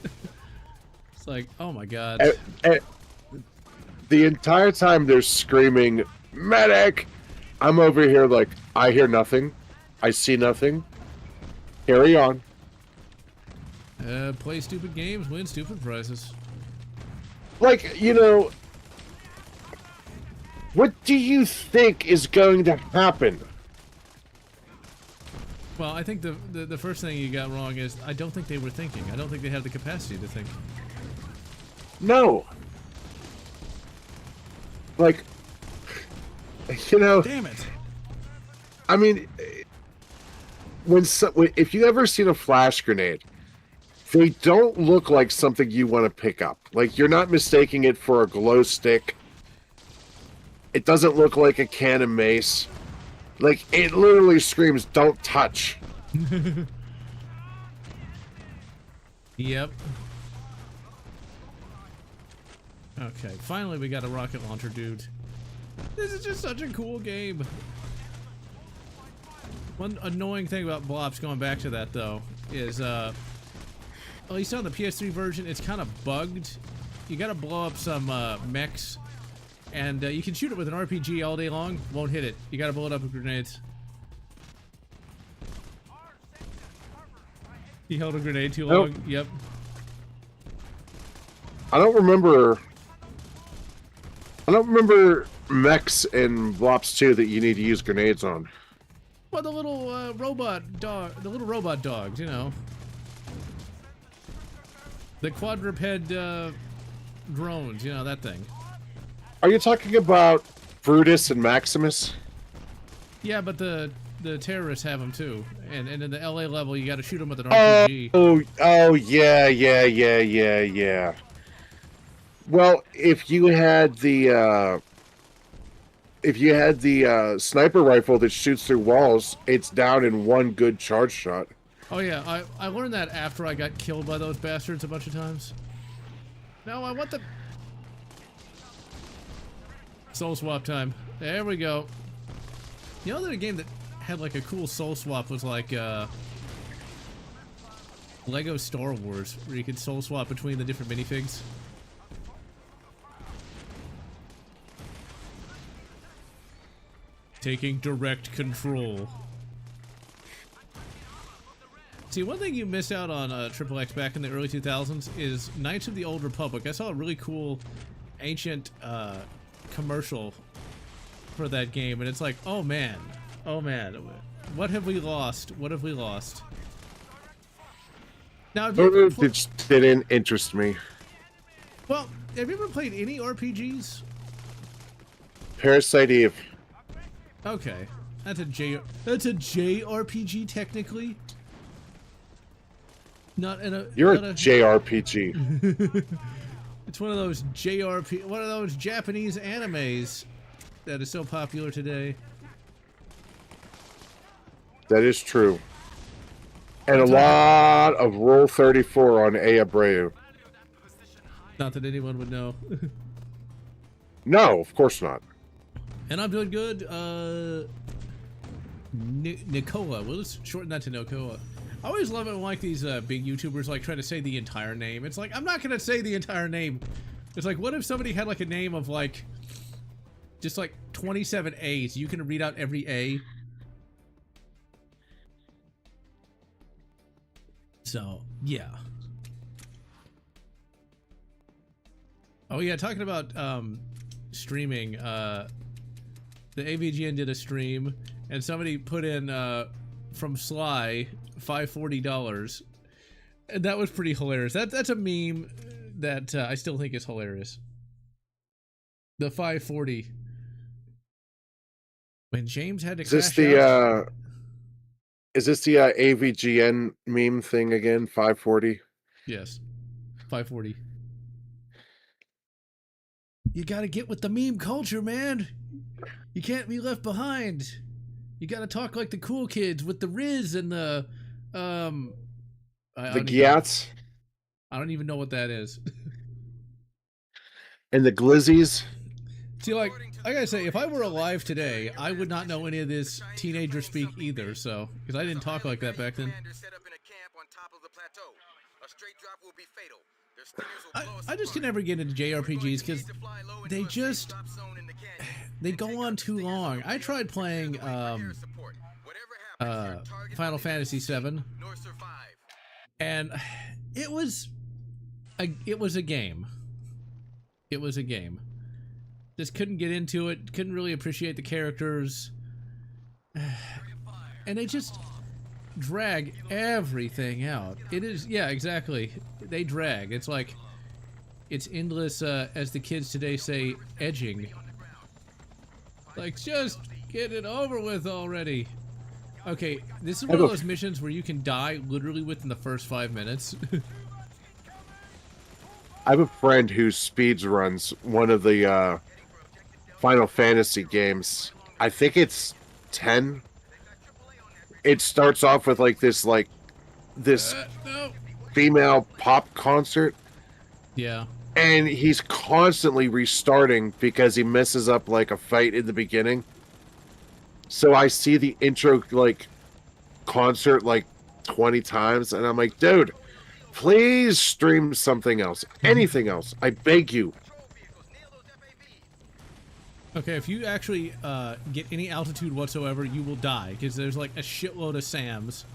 It's like, oh my god. The entire time they're screaming, medic! I'm over here like, I hear nothing. I see nothing. Carry on. Play stupid games, win stupid prizes. Like, you know, what do you think is going to happen? Well, I think the first thing you got wrong is I don't think they were thinking. I don't think they have the capacity to think. No. Like, you know. Damn it. I mean, if you ever seen a flash grenade, they don't look like something you want to pick up. Like, you're not mistaking it for a glow stick. It doesn't look like a can of mace. Like, it literally screams, don't touch. Yep. Okay, finally we got a rocket launcher, dude. This is just such a cool game. One annoying thing about Blops, going back to that though, is at least on the PS3 version, it's kind of bugged. You gotta blow up some mechs, and you can shoot it with an RPG all day long, won't hit it. You gotta blow it up with grenades. He held a grenade too long. Nope. Yep. I don't remember mechs in Blops 2 that you need to use grenades on. Well, the little robot dogs, you know. The quadruped drones, you know, that thing. Are you talking about Brutus and Maximus? Yeah, but the terrorists have them too. And in the LA level, you got to shoot them with an RPG. Oh, yeah. Well, if you had the sniper rifle that shoots through walls, it's down in one good charge shot. Oh yeah, I learned that after I got killed by those bastards a bunch of times. No, I want the soul swap time. There we go. You know that a game that had like a cool soul swap was like Lego Star Wars, where you could soul swap between the different minifigs. Taking direct control. See, one thing you miss out on Triple X back in the early 2000s is Knights of the Old Republic. I saw a really cool ancient commercial for that game, and it's like, oh man, what have we lost? What have we lost? Now, it didn't interest me. Well, have you ever played any RPGs? Parasite Eve. Okay, that's a JRPG technically. You're a JRPG. It's one of those one of those Japanese animes that is so popular today. That is true. And a lot of Rule 34 on Abreu. Not that anyone would know. No, of course not. And I'm doing good. Nicola. We'll just shorten that to Nicola. I always love it when like these big YouTubers like try to say the entire name. It's like, I'm not gonna say the entire name. It's like, what if somebody had like a name of like just like 27 A's? You can read out every A. So yeah. Oh yeah, talking about streaming. The AVGN did a stream, and somebody put in from Sly $540, and that was pretty hilarious. That's a meme that I still think is hilarious. The 540. When James had to crash out. Is this the AVGN meme thing again? 540. Yes, 540. You gotta get with the meme culture, man. You can't be left behind. You gotta talk like the cool kids with the Riz and the Gyats. I don't even know what that is. And the glizzies. See, like I gotta say, if I were alive today, I would not know any of this teenager speak either. So, because I didn't talk like that back then. I just can never get into JRPGs because they go on too long. I tried playing Final Fantasy VII, and it was a game. It was a game. Just couldn't get into it. Couldn't really appreciate the characters, and they just drag everything out. It is, yeah, exactly. They drag. It's like it's endless, as the kids today say, edging. Like, just get it over with already. Okay, this is one of those missions where you can die literally within the first 5 minutes. I have a friend who speeds runs one of the Final Fantasy games. I think it's 10. It starts off with like this No. female pop concert. Yeah. And he's constantly restarting because he messes up like a fight in the beginning. So I see the intro like concert like 20 times and I'm like, dude, please stream something else. Anything else. I beg you. Okay, if you actually get any altitude whatsoever, you will die because there's like a shitload of SAMs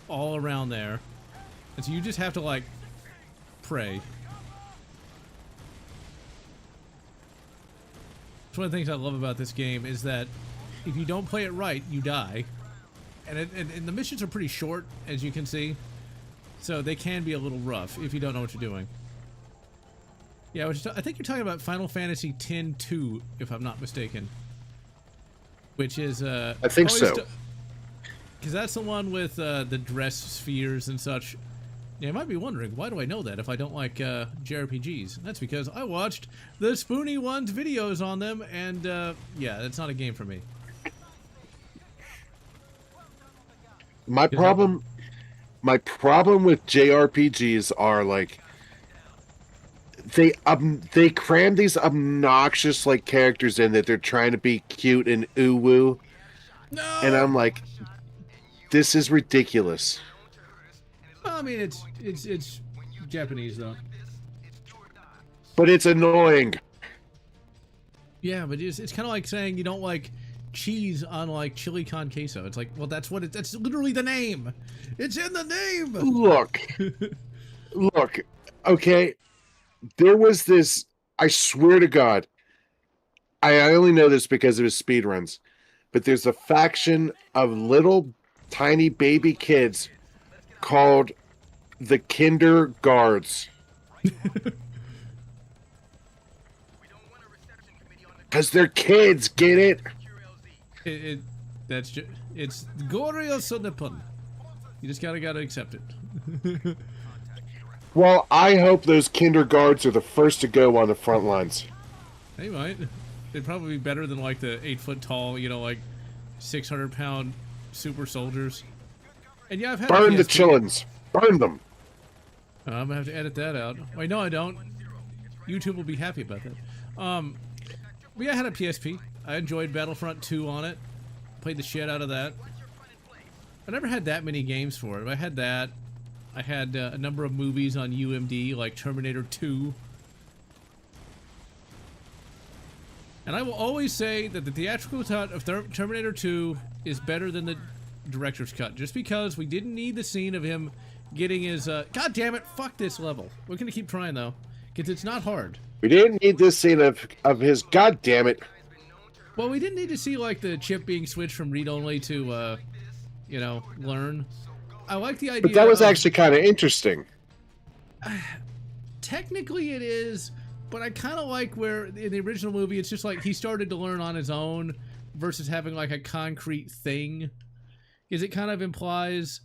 all around there. And so you just have to like pray. One of the things I love about this game is that if you don't play it right, you die. And the missions are pretty short, as you can see. So they can be a little rough if you don't know what you're doing. Yeah, I think you're talking about Final Fantasy X-2, if I'm not mistaken. Which is... I think so. Because that's the one with the dress spheres and such. Yeah, you might be wondering, why do I know that if I don't like JRPGs? That's because I watched the Spoony Ones videos on them, and yeah, that's not a game for me. My problem with JRPGs are like they cram these obnoxious like characters in that they're trying to be cute and ooh woo, No! and I'm like, this is ridiculous. I mean, it's Japanese though. But it's annoying. Yeah, but it's kind of like saying you don't like cheese on like chili con queso. It's like, well, that's literally the name. It's in the name. Look. Okay, there was this. I swear to God, I only know this because of his speedruns. But there's a faction of little tiny baby kids called the Kinder Guards. Because they're kids, get it? It's Goryeo Sonepun. You just gotta accept it. Well, I hope those Kinder Guards are the first to go on the front lines. They might. They'd probably be better than like the 8 foot tall, you know, like 600-pound super soldiers. And yeah, I've had burn the chillins. Burn them. I'm gonna have to edit that out. Wait, no, I don't. YouTube will be happy about that. But yeah, I had a PSP. I enjoyed Battlefront 2 on it. Played the shit out of that. I never had that many games for it. I had that. I had a number of movies on UMD, like Terminator 2. And I will always say that the theatrical cut of Terminator 2 is better than the director's cut, just because we didn't need the scene of him getting his, God damn it, fuck this level. We're gonna keep trying, though, because it's not hard. We didn't need this scene of his, God damn it. Well, we didn't need to see, like, the chip being switched from read-only to, you know, learn. I like the idea. But that was actually kind of interesting. Technically it is, but I kind of like where in the original movie it's just like he started to learn on his own versus having like a concrete thing. Because it kind of implies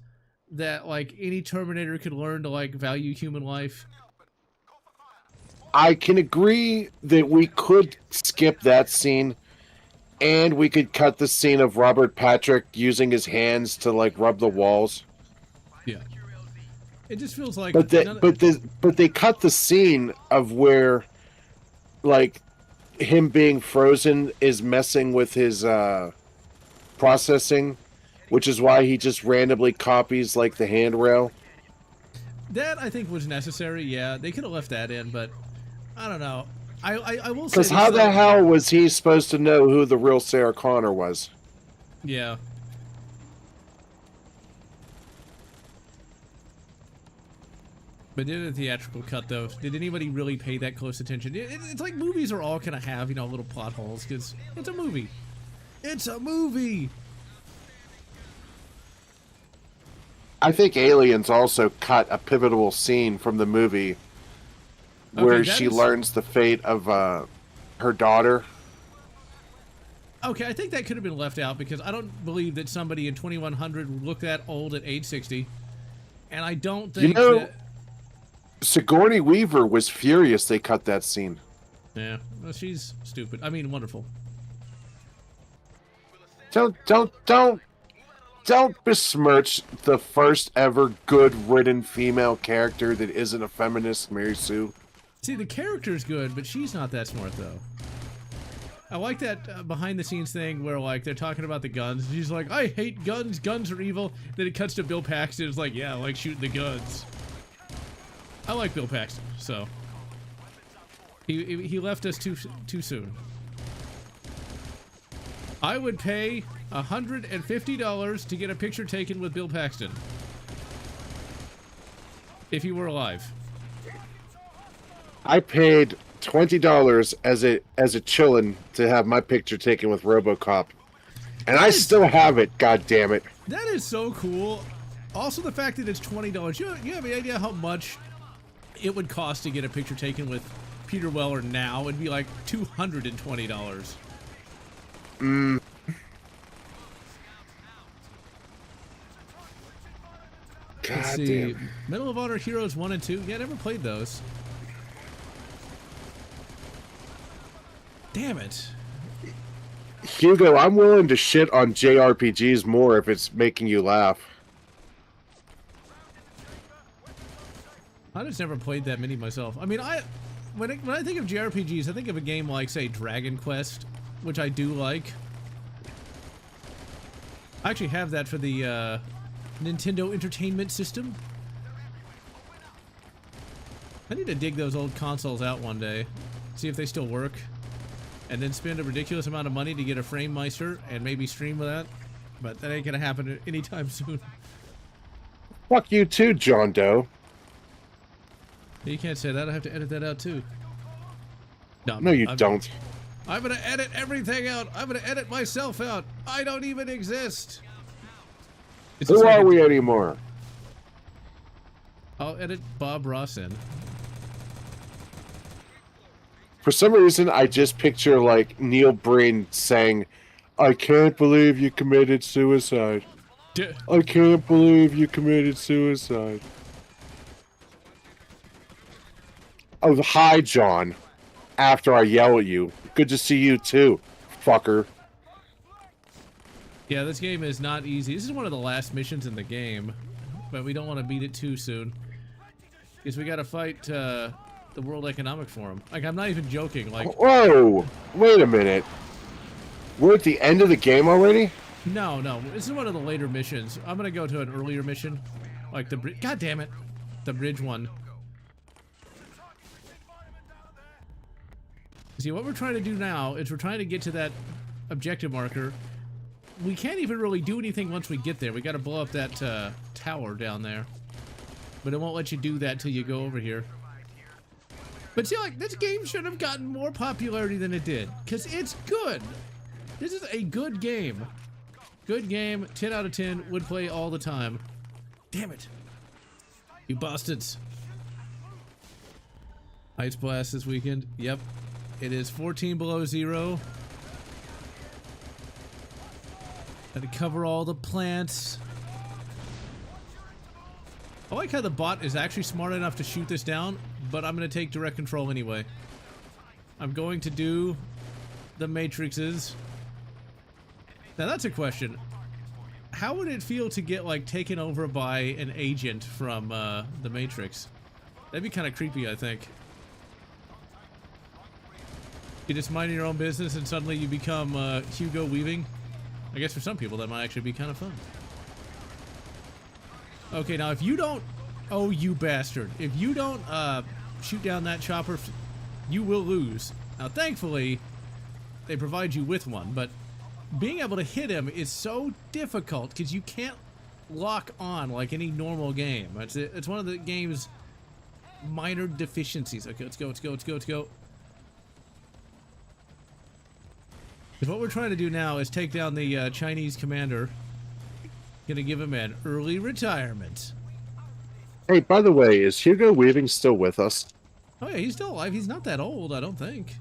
that like any Terminator could learn to like value human life. I can agree that we could skip that scene and we could cut the scene of Robert Patrick using his hands to like rub the walls. Yeah. It just feels like but they cut the scene of where like him being frozen is messing with his processing, which is why he just randomly copies like the handrail. That I think was necessary. Yeah, they could have left that in, but I don't know. I will say Because this, how the though. hell was he supposed to know who the real Sarah Connor was? Yeah. But in a theatrical cut, though, did anybody really pay that close attention? It's like movies are all gonna have, you know, little plot holes, because it's a movie. It's a movie! I think Aliens also cut a pivotal scene from the movie where she learns the fate of her daughter. Okay, I think that could have been left out, because I don't believe that somebody in 2100 would look that old at age 60. And I don't think that... Sigourney Weaver was furious they cut that scene. Yeah, well, she's stupid. I mean, wonderful. Don't besmirch the first ever good written female character that isn't a feminist, Mary Sue. See, the character's good, but she's not that smart, though. I like that behind the scenes thing where, like, they're talking about the guns. She's like, I hate guns. Guns are evil. Then it cuts to Bill Paxton. It's like, yeah, I like shooting the guns. I like Bill Paxton, so. He left us too soon. I would pay $150 to get a picture taken with Bill Paxton. If he were alive. I paid $20 as a chillin' to have my picture taken with RoboCop. And I still have it, god damn it. That is so cool. Also the fact that it's $20. You have any idea how much it would cost to get a picture taken with Peter Weller now? It'd be like $220. Let's see. Damn. Medal of Honor Heroes 1 and 2. Yeah, I never played those. Damn it. Hugo, I'm willing to shit on JRPGs more if it's making you laugh. I just never played that many myself. I mean, when I think of JRPGs, I think of a game like, say, Dragon Quest, which I do like. I actually have that for the Nintendo Entertainment System. I need to dig those old consoles out one day, see if they still work, and then spend a ridiculous amount of money to get a Frame Meister and maybe stream with that. But that ain't gonna happen anytime soon. Fuck you too, John Doe. You can't say that. I have to edit that out too. No, you don't. I'm gonna edit everything out. I'm gonna edit myself out. I don't even exist. Who are we anymore? I'll edit Bob Ross in. For some reason, I just picture like Neil Breen saying, "I can't believe you committed suicide. I can't believe you committed suicide." Oh, hi, John. After I yell at you. Good to see you too, fucker. Yeah, this game is not easy. This is one of the last missions in the game, but we don't want to beat it too soon. Because we gotta fight the World Economic Forum. Like, I'm not even joking. Like, whoa! Wait a minute. We're at the end of the game already? No, this is one of the later missions. I'm gonna go to an earlier mission, like the bridge. God damn it, the bridge one. See, what we're trying to do now is we're trying to get to that objective marker. We can't even really do anything once we get there. We got to blow up that tower down there, but it won't let you do that till you go over here. But see, like, this game should have gotten more popularity than it did, because it's good. This is a good game. Good game, 10 out of 10, would play all the time. Damn it. You bastards. Ice Blast this weekend. Yep. It is 14 below zero. Gotta cover all the plants. I like how the bot is actually smart enough to shoot this down, but I'm gonna take direct control anyway. I'm going to do the matrixes. Now that's a question. How would it feel to get, like, taken over by an agent from the Matrix? That'd be kind of creepy, I think. You just mind your own business and suddenly you become Hugo Weaving. I guess for some people that might actually be kind of fun. Okay, now if you don't... Oh, you bastard. If you don't shoot down that chopper, you will lose. Now, thankfully, they provide you with one, but being able to hit him is so difficult because you can't lock on like any normal game. It's one of the game's minor deficiencies. Okay, let's go, let's go, let's go, let's go. Because what we're trying to do now is take down the Chinese commander. Gonna give him an early retirement. Hey, by the way, is Hugo Weaving still with us? Oh yeah, he's still alive. He's not that old, I don't think.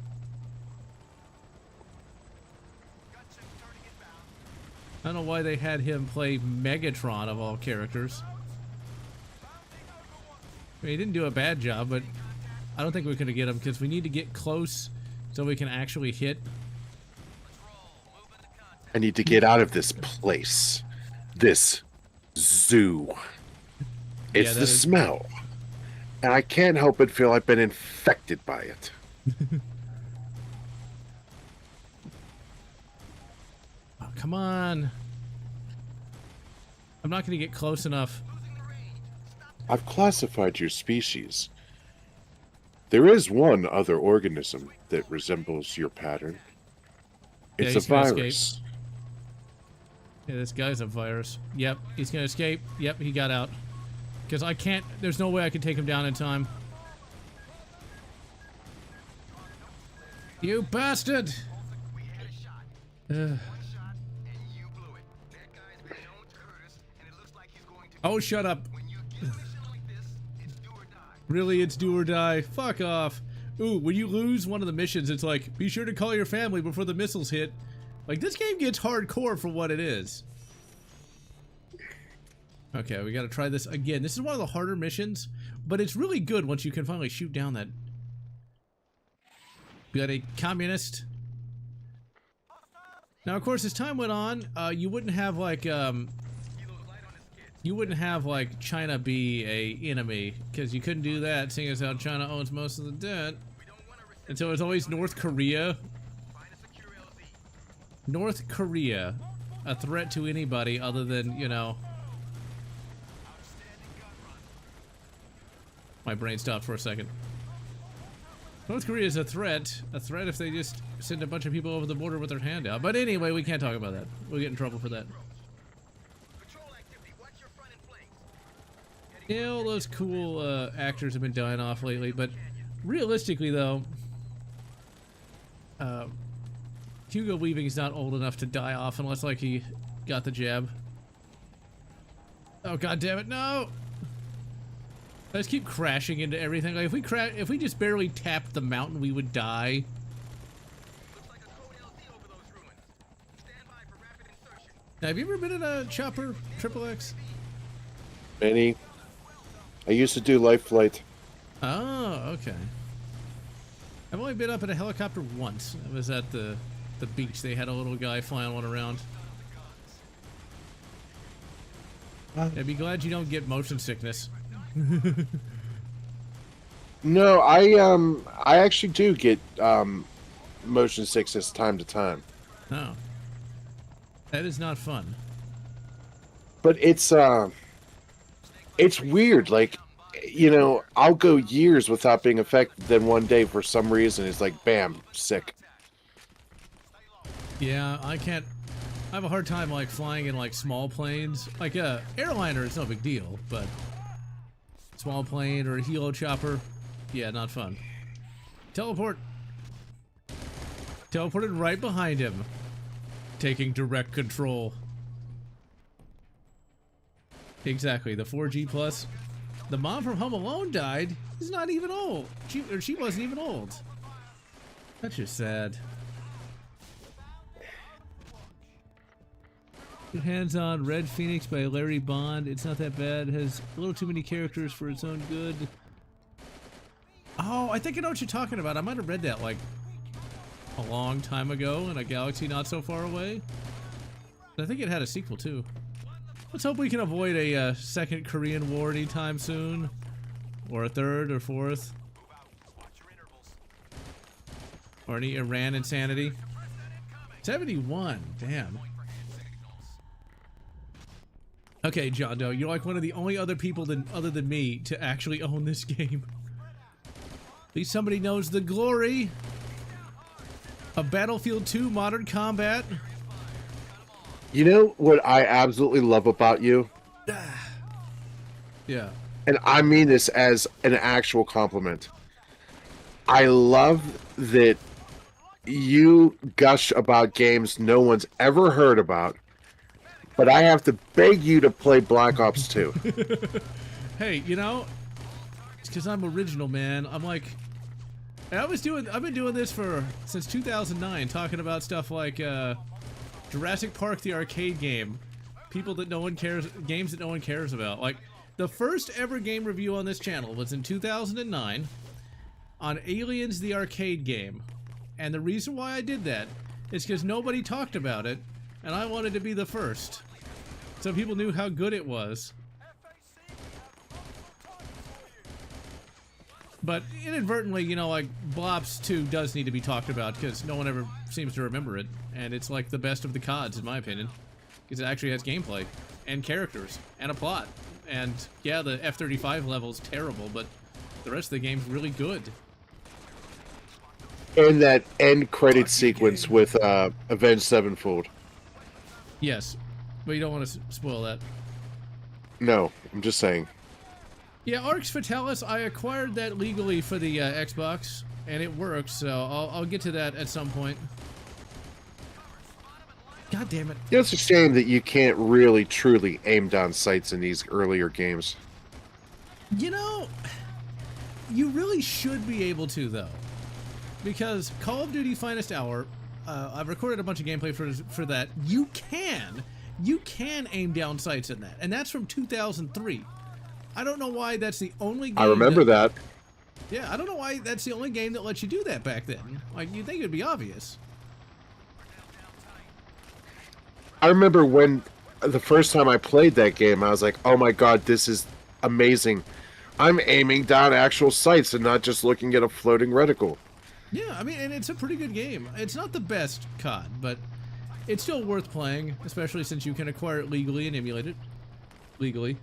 I don't know why they had him play Megatron of all characters. I mean, he didn't do a bad job, but I don't think we're gonna get him because we need to get close so we can actually hit. I need to get out of this place. This zoo. It's the smell. And I can't help but feel I've been infected by it. Oh, come on. I'm not going to get close enough. I've classified your species. There is one other organism that resembles your pattern. It's a virus. Escape. Yeah, this guy's a virus. Yep, he's going to escape. Yep, he got out. Because I can't... There's no way I can take him down in time. You bastard! Oh, shut up. Really, it's do or die. Fuck off. Ooh, when you lose one of the missions, it's like, be sure to call your family before the missiles hit. Like, this game gets hardcore for what it is. Okay, we gotta try this again. This is one of the harder missions, but it's really good once you can finally shoot down that... We got a communist. Now, of course, as time went on, you wouldn't have, like, China be a enemy, because you couldn't do that, seeing as how China owns most of the debt. And so it's always North Korea. North Korea, a threat to anybody other than, you know... My brain stopped for a second. North Korea is a threat if they just send a bunch of people over the border with their hand out. But anyway, we can't talk about that. We'll get in trouble for that. Yeah, all those cool actors have been dying off lately, but realistically though, Hugo Weaving is not old enough to die off unless like he got the jab. Oh god damn it, no! I just keep crashing into everything. Like if we just barely tapped the mountain, we would die. Now, have you ever been in a chopper, Triple X? Benny, I used to do life flight. Oh, okay. I've only been up in a helicopter once. It was at the beach. They had a little guy flying one around. I'd be glad you don't get motion sickness. No, I actually do get motion sickness time to time. Oh. That is not fun. But it's weird, like, you know, I'll go years without being affected, then one day for some reason it's like bam, sick. Yeah, I have a hard time like flying in like small planes. Like a airliner is no big deal, but small plane or a helo chopper, yeah, not fun. Teleport. Teleported right behind him. Taking direct control. Exactly, the 4G plus. The mom from Home Alone died. She's not even old. She wasn't even old. That's just sad. Good hands on Red Phoenix by Larry Bond. It's not that bad. It has a little too many characters for its own good. Oh, I think I know what you're talking about. I might have read that like a long time ago in a galaxy not so far away. I think it had a sequel too. Let's hope we can avoid a second Korean War anytime soon. Or a third or fourth. Or any Iran insanity. 71. Damn. Okay, John Doe, you're like one of the only other people other than me to actually own this game. At least somebody knows the glory of Battlefield 2 Modern Combat. You know what I absolutely love about you? Yeah. And I mean this as an actual compliment. I love that you gush about games no one's ever heard about, but I have to beg you to play Black Ops 2. Hey, you know, it's because I'm original, man. I'm like, I've been doing this since 2009, talking about stuff like Jurassic Park, the arcade game, games that no one cares about. Like, the first ever game review on this channel was in 2009 on Aliens, the arcade game. And the reason why I did that is because nobody talked about it, and I wanted to be the first. So people knew how good it was. But inadvertently, you know, like, Blops 2 does need to be talked about because no one ever seems to remember it. And it's like the best of the CODs, in my opinion. Because it actually has gameplay, and characters, and a plot. And yeah, the F-35 level's terrible, but the rest of the game's really good. And that end credit sequence with Avenged Sevenfold. Yes, but you don't want to spoil that. No, I'm just saying. Yeah, Arx Fatalis, I acquired that legally for the Xbox, and it works, so I'll get to that at some point. God damn it. Yeah, it's a shame that you can't really, truly aim down sights in these earlier games. You know, you really should be able to, though. Because Call of Duty Finest Hour, I've recorded a bunch of gameplay for that. You can aim down sights in that, and that's from 2003. I don't know why that's the only game. I remember that. Yeah, I don't know why that's the only game that lets you do that back then. Like, you'd think it'd be obvious. I remember when the first time I played that game, I was like, oh my god, this is amazing. I'm aiming down actual sights and not just looking at a floating reticle. Yeah, I mean, and it's a pretty good game. It's not the best COD, but it's still worth playing, especially since you can acquire it legally and emulate it. Legally.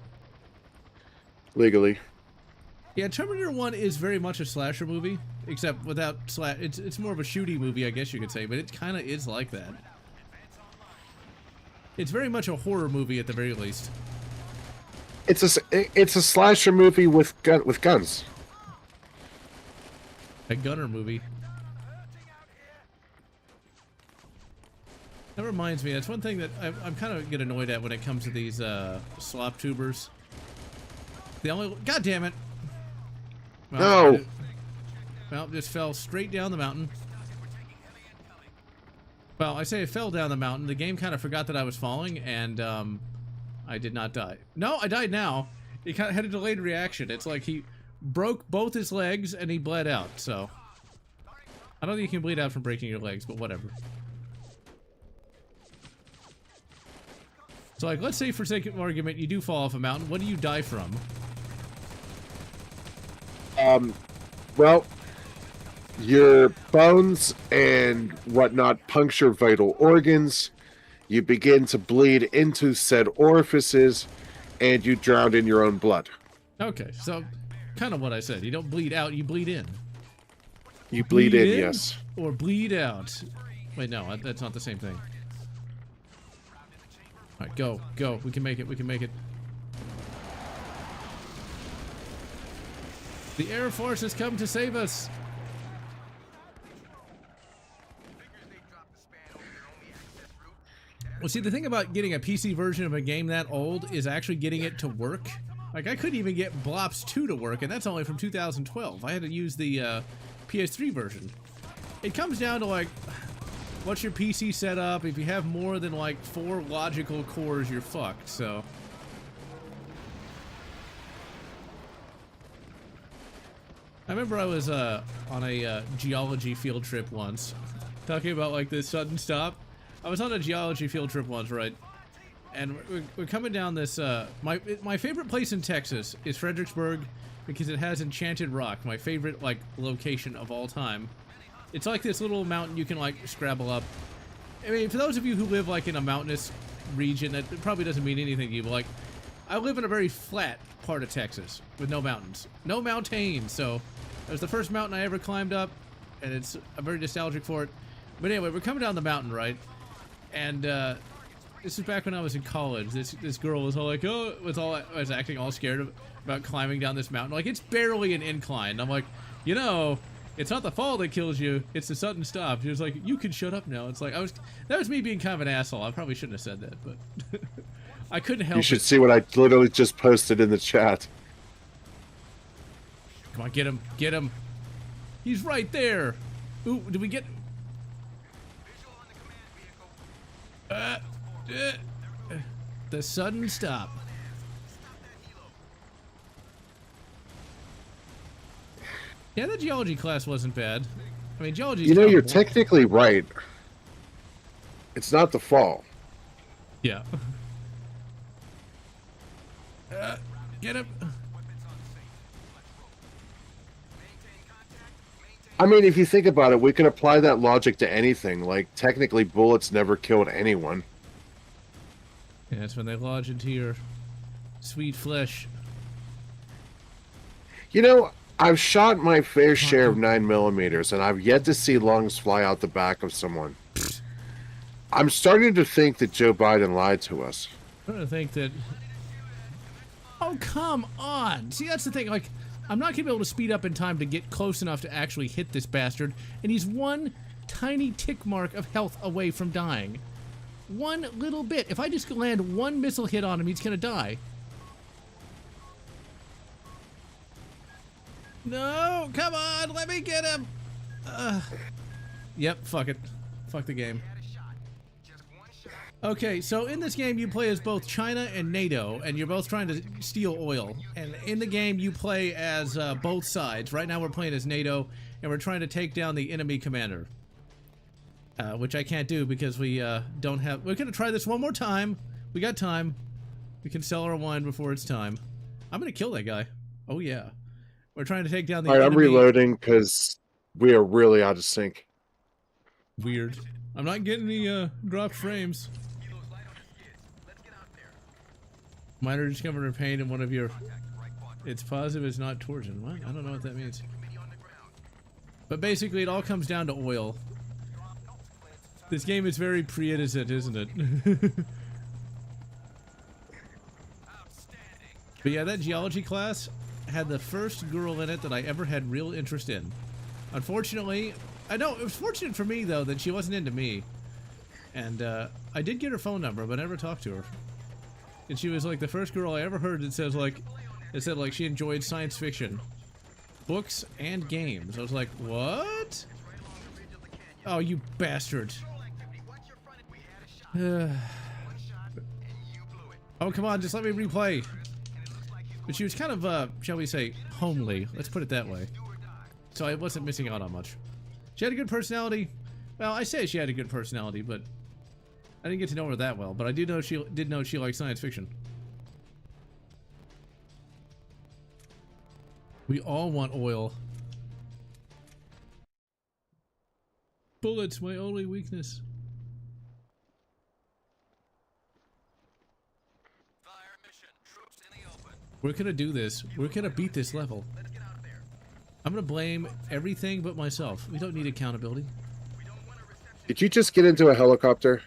Yeah, Terminator 1 is very much a slasher movie, except without it's more of a shooty movie, I guess you could say, but it kind of is like that. It's very much a horror movie at the very least. It's a slasher movie with guns. A gunner movie. That reminds me, that's one thing that I'm kind of get annoyed at when it comes to these slop tubers. God damn it! Well, No! Well, just fell straight down the mountain. Well, I say it fell down the mountain. The game kind of forgot that I was falling, and I did not die. No, I died now. It kind of had a delayed reaction. It's like he broke both his legs and he bled out, so. I don't think you can bleed out from breaking your legs, but whatever. So, like, let's say for sake of argument, you do fall off a mountain. What do you die from? Well, your bones and whatnot puncture vital organs. You begin to bleed into said orifices, and you drown in your own blood. Okay, so kind of what I said. You don't bleed out, you bleed in. You bleed in, yes. Or bleed out. Wait, no, that's not the same thing. Alright, go. We can make it. The Air Force has come to save us. Well, see, the thing about getting a PC version of a game that old is actually getting it to work. Like, I couldn't even get Blops 2 to work, and that's only from 2012. I had to use the PS3 version. It comes down to, like, what's your PC setup? If you have more than, like, 4 logical cores, you're fucked, so. I remember I was on a geology field trip once, talking about, like, the sudden stop. I was on a geology field trip once, right? And we're coming down this, my favorite place in Texas is Fredericksburg because it has Enchanted Rock, my favorite, like, location of all time. It's like this little mountain you can like scrabble up. I mean, for those of you who live like in a mountainous region, that probably doesn't mean anything to you, but like, I live in a very flat part of Texas with no mountains. No mountains, so it was the first mountain I ever climbed up, and I'm very nostalgic for it. But anyway, we're coming down the mountain, right? And this is back when I was in college. This girl was all like, oh, was acting all scared about climbing down this mountain. Like, it's barely an incline. I'm like, you know, it's not the fall that kills you, it's the sudden stop. She was like, you can shut up now. It's like, that was me being kind of an asshole. I probably shouldn't have said that, but I couldn't help it. You should see what I literally just posted in the chat. Come on, get him, get him. He's right there. Ooh, did we get... the sudden stop. Yeah, the geology class wasn't bad. I mean, geology. You know, you're technically right. It's not the fall. Yeah. Get him. I mean, if you think about it, we can apply that logic to anything. Like, technically, bullets never killed anyone. Yeah, that's when they lodge into your sweet flesh. You know, I've shot my fair share of 9mm, and I've yet to see lungs fly out the back of someone. I'm starting to think that Joe Biden lied to us. I'm starting to think that... Oh, come on! See, that's the thing, like, I'm not gonna be able to speed up in time to get close enough to actually hit this bastard, and he's one tiny tick mark of health away from dying. One little bit. If I just land one missile hit on him, he's gonna die. No, come on, let me get him. Yep, fuck it. Fuck the game. Okay, so in this game you play as both China and NATO, and you're both trying to steal oil. And in the game you play as both sides. Right now we're playing as NATO, and we're trying to take down the enemy commander. Which I can't do because we don't have... We're gonna try this one more time. We got time. We can sell our wine before it's time. I'm gonna kill that guy. Oh yeah. We're trying to take down the enemy. I'm reloading because we are really out of sync. Weird. I'm not getting any dropped frames. Minor discovered a pain in one of your... It's positive, it's not torsion. What? I don't know what that means. But basically it all comes down to oil. This game is very pre-innocent, isn't it? But yeah, that geology class had the first girl in it that I ever had real interest in. Unfortunately, I know it was fortunate for me though that she wasn't into me, and I did get her phone number, but I never talked to her. And she was like the first girl I ever heard that said like she enjoyed science fiction, books, and games. I was like, what? Oh, you bastard! Oh, come on, just let me replay. But she was kind of, shall we say, homely. Let's put it that way. So I wasn't missing out on much. She had a good personality. Well, I say she had a good personality, but I didn't get to know her that well. But I did know she liked science fiction. We all want oil. Bullets, my only weakness. We're gonna do this. We're gonna beat this level. I'm gonna blame everything but myself. We don't need accountability. Did you just get into a helicopter?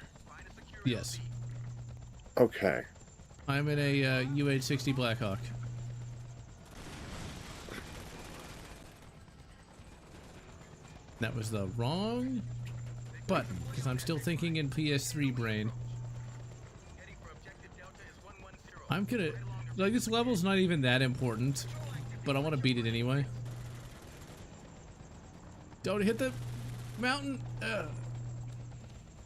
Yes. Okay. I'm in a UH-60 Blackhawk. That was the wrong button, because I'm still thinking in PS3 brain. I'm gonna... Like, this level's not even that important, but I want to beat it anyway. Don't hit the mountain!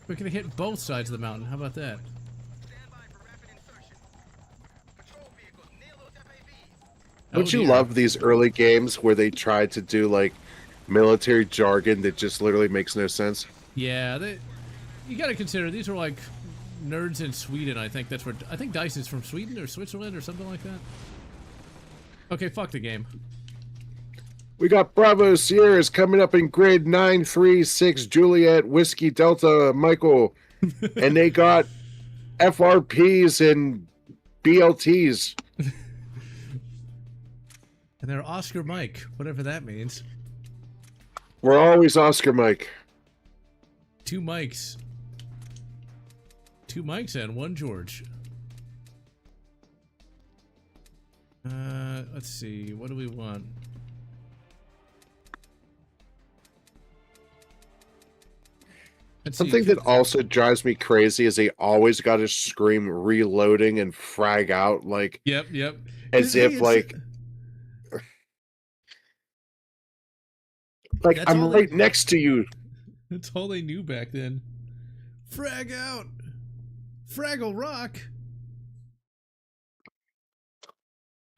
We're gonna hit both sides of the mountain, how about that? Don't you love these early games where they tried to do, like, military jargon that just literally makes no sense? Yeah, you gotta consider, these are like nerds in Sweden, I think that's where... I think DICE is from Sweden or Switzerland or something like that. Okay, fuck the game. We got Bravo Sierras coming up in grid 936 Juliet Whiskey Delta Michael, and they got FRPs and BLTs. And they're Oscar Mike, whatever that means. We're always Oscar Mike. 2 Mikes. 2 Mikes and 1 George. Let's see. What do we want? Something that also drives me crazy is they always got to scream reloading and frag out, like Yep. as if like I'm right next to you. That's all they knew back then. Frag out. Fraggle Rock.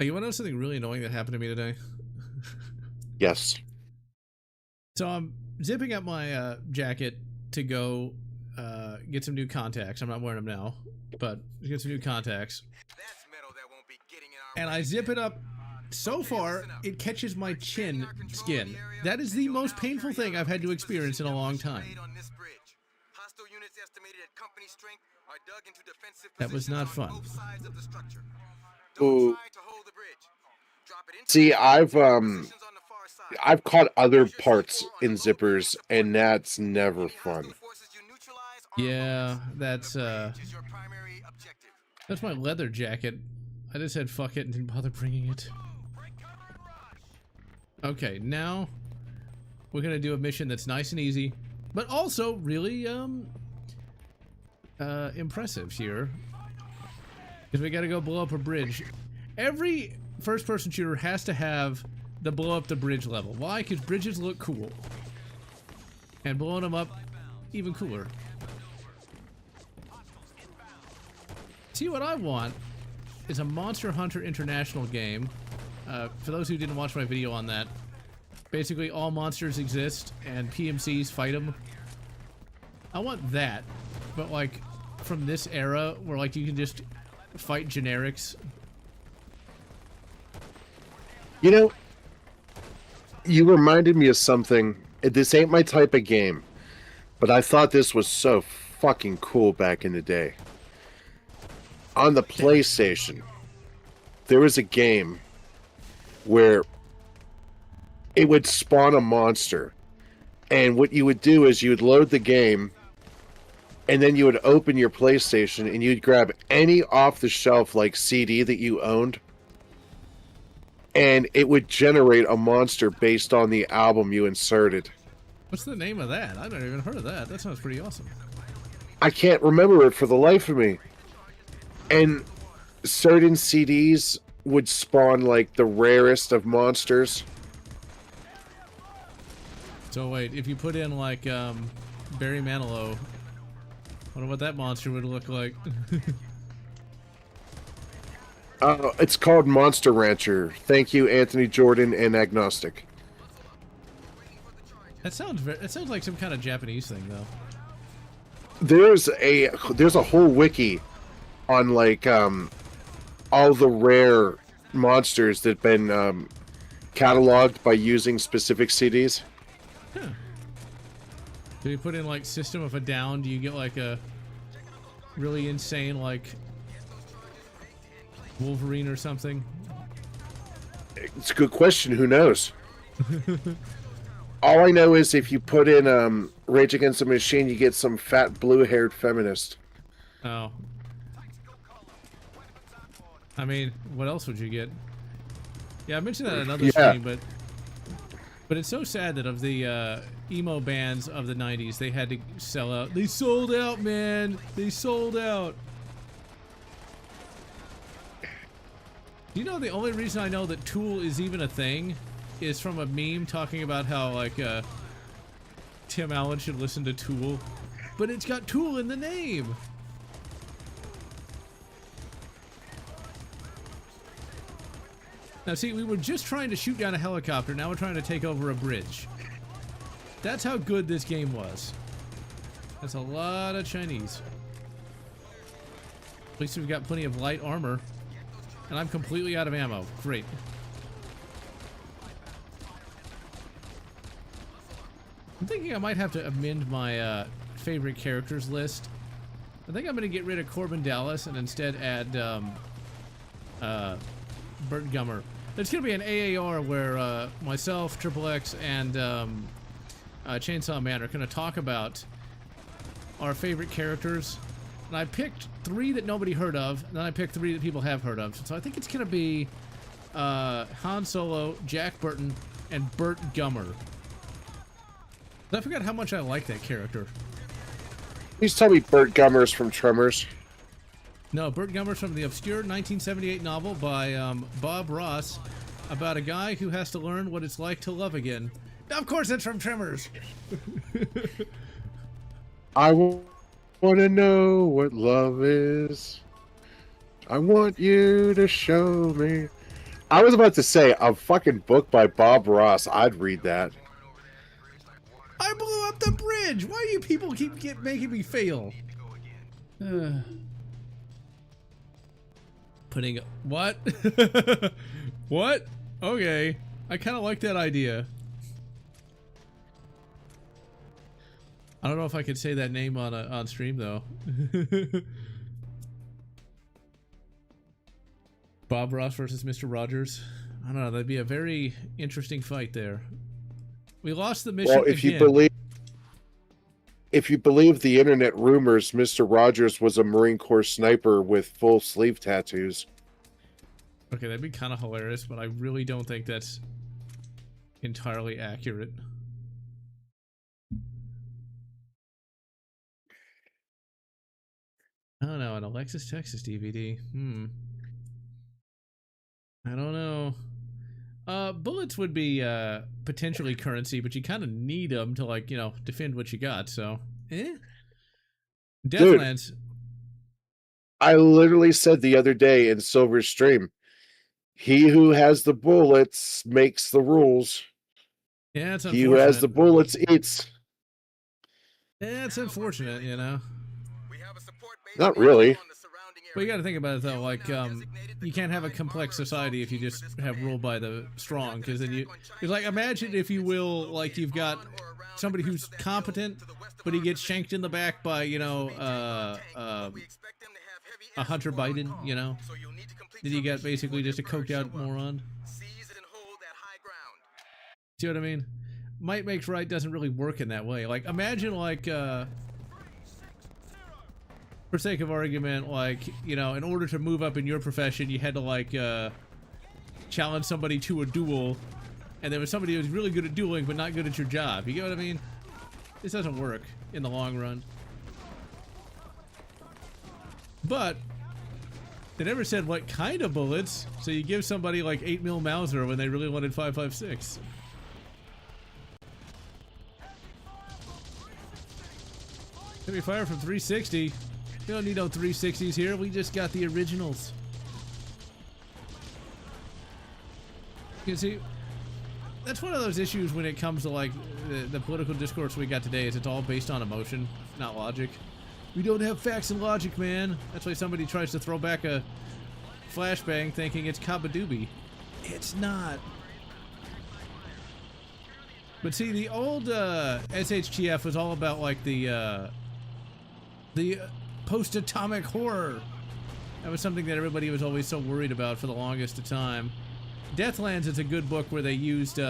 Oh, you want to know something really annoying that happened to me today? Yes. So I'm zipping up my jacket to go get some new contacts. I'm not wearing them now, but get some new contacts. And I zip it up. So far, it catches my chin skin. That is the most painful thing I've had to experience in a long time. That was not fun. Ooh. See, I've caught other parts in zippers, and that's never fun. Yeah, that's my leather jacket. I just said fuck it and didn't bother bringing it. Okay, now we're gonna do a mission that's nice and easy, but also really impressive here. Because we gotta go blow up a bridge. Every first-person shooter has to have the blow up the bridge level. Why? Because bridges look cool. And blowing them up, even cooler. See, what I want is a Monster Hunter International game. For those who didn't watch my video on that, basically all monsters exist and PMCs fight them. I want that, but like from this era where like you can just fight generics. You know, you reminded me of something. This ain't my type of game, but I thought this was so fucking cool back in the day. On the PlayStation, there was a game where it would spawn a monster, and what you would do is you would load the game, and then you would open your PlayStation and you'd grab any off-the-shelf like CD that you owned, and it would generate a monster based on the album you inserted. What's the name of that? I've never even heard of that. That sounds pretty awesome. I can't remember it for the life of me. And certain CDs would spawn like the rarest of monsters. So wait, if you put in like Barry Manilow, I wonder what that monster would look like. It's called Monster Rancher. Thank you, Anthony Jordan and Agnostic. That sounds like some kind of Japanese thing, though. There's a whole wiki on like all the rare monsters that've been cataloged by using specific CDs. Huh. Do you put in like System of a Down? Do you get like a really insane like Wolverine or something? It's a good question. Who knows? All I know is if you put in Rage Against the Machine, you get some fat blue-haired feminist. Oh. I mean, what else would you get? Yeah, I mentioned that in another stream, but it's so sad that of the emo bands of the 90s, they had to sell out. They sold out, man! They sold out! Do you know the only reason I know that Tool is even a thing is from a meme talking about how, like, Tim Allen should listen to Tool? But it's got Tool in the name! Now see, we were just trying to shoot down a helicopter, now we're trying to take over a bridge. That's how good this game was. That's a lot of Chinese. At least we've got plenty of light armor. And I'm completely out of ammo. Great. I'm thinking I might have to amend my favorite characters list. I think I'm going to get rid of Corbin Dallas and instead add Burt Gummer. There's going to be an AAR where myself, Triple X, and Chainsaw Man are going to talk about our favorite characters. And I picked 3 that nobody heard of, and then I picked 3 that people have heard of. So I think it's going to be Han Solo, Jack Burton, and Burt Gummer. I forgot how much I like that character. Please tell me Burt Gummer's from Tremors. No, Burt Gummer's from the obscure 1978 novel by Bob Ross about a guy who has to learn what it's like to love again. Of course it's from Tremors! I want to know what love is. I want you to show me. I was about to say, a fucking book by Bob Ross. I'd read that. I blew up the bridge! Why do you people keep making me fail? Putting... What? What? Okay. I kind of like that idea. I don't know if I could say that name on stream, though. Bob Ross versus Mr. Rogers. I don't know. That'd be a very interesting fight there. We lost the mission. Well, if you believe the internet rumors, Mr. Rogers was a Marine Corps sniper with full sleeve tattoos. Okay, that'd be kind of hilarious, but I really don't think that's entirely accurate. I don't know, an Alexis Texas DVD. I don't know. Bullets would be potentially currency, but you kind of need them to, like, you know, defend what you got, so Deathlands. Dude, I literally said the other day in Silver's stream, he who has the bullets makes the rules. Yeah, it's unfortunate. He who has the bullets eats. Yeah, it's unfortunate, you know. Not really. Well, you got to think about it though. Like, you can't have a complex society if you just have rule by the strong. Because then it's like, imagine if you will, like, you've got somebody who's competent, but he gets shanked in the back by, you know, a Hunter Biden. You know, then you got basically just a coked out moron. See what I mean? Might makes right doesn't really work in that way. Like, imagine like. For sake of argument, like, you know, in order to move up in your profession, you had to, like, challenge somebody to a duel, and there was somebody who was really good at dueling, but not good at your job. You get what I mean? This doesn't work in the long run. But they never said what kind of bullets, so you give somebody, like, 8mm Mauser when they really wanted 5.56. Can be fired from 360. We don't need no 360s here. We just got the originals. You see, that's one of those issues when it comes to, like, the political discourse we got today is it's all based on emotion, not logic. We don't have facts and logic, man. That's why somebody tries to throw back a flashbang thinking it's Kabadoobie. It's not. But see, the old SHTF was all about, like, the post-atomic horror. That was something that everybody was always so worried about for the longest of time. Deathlands is a good book where they used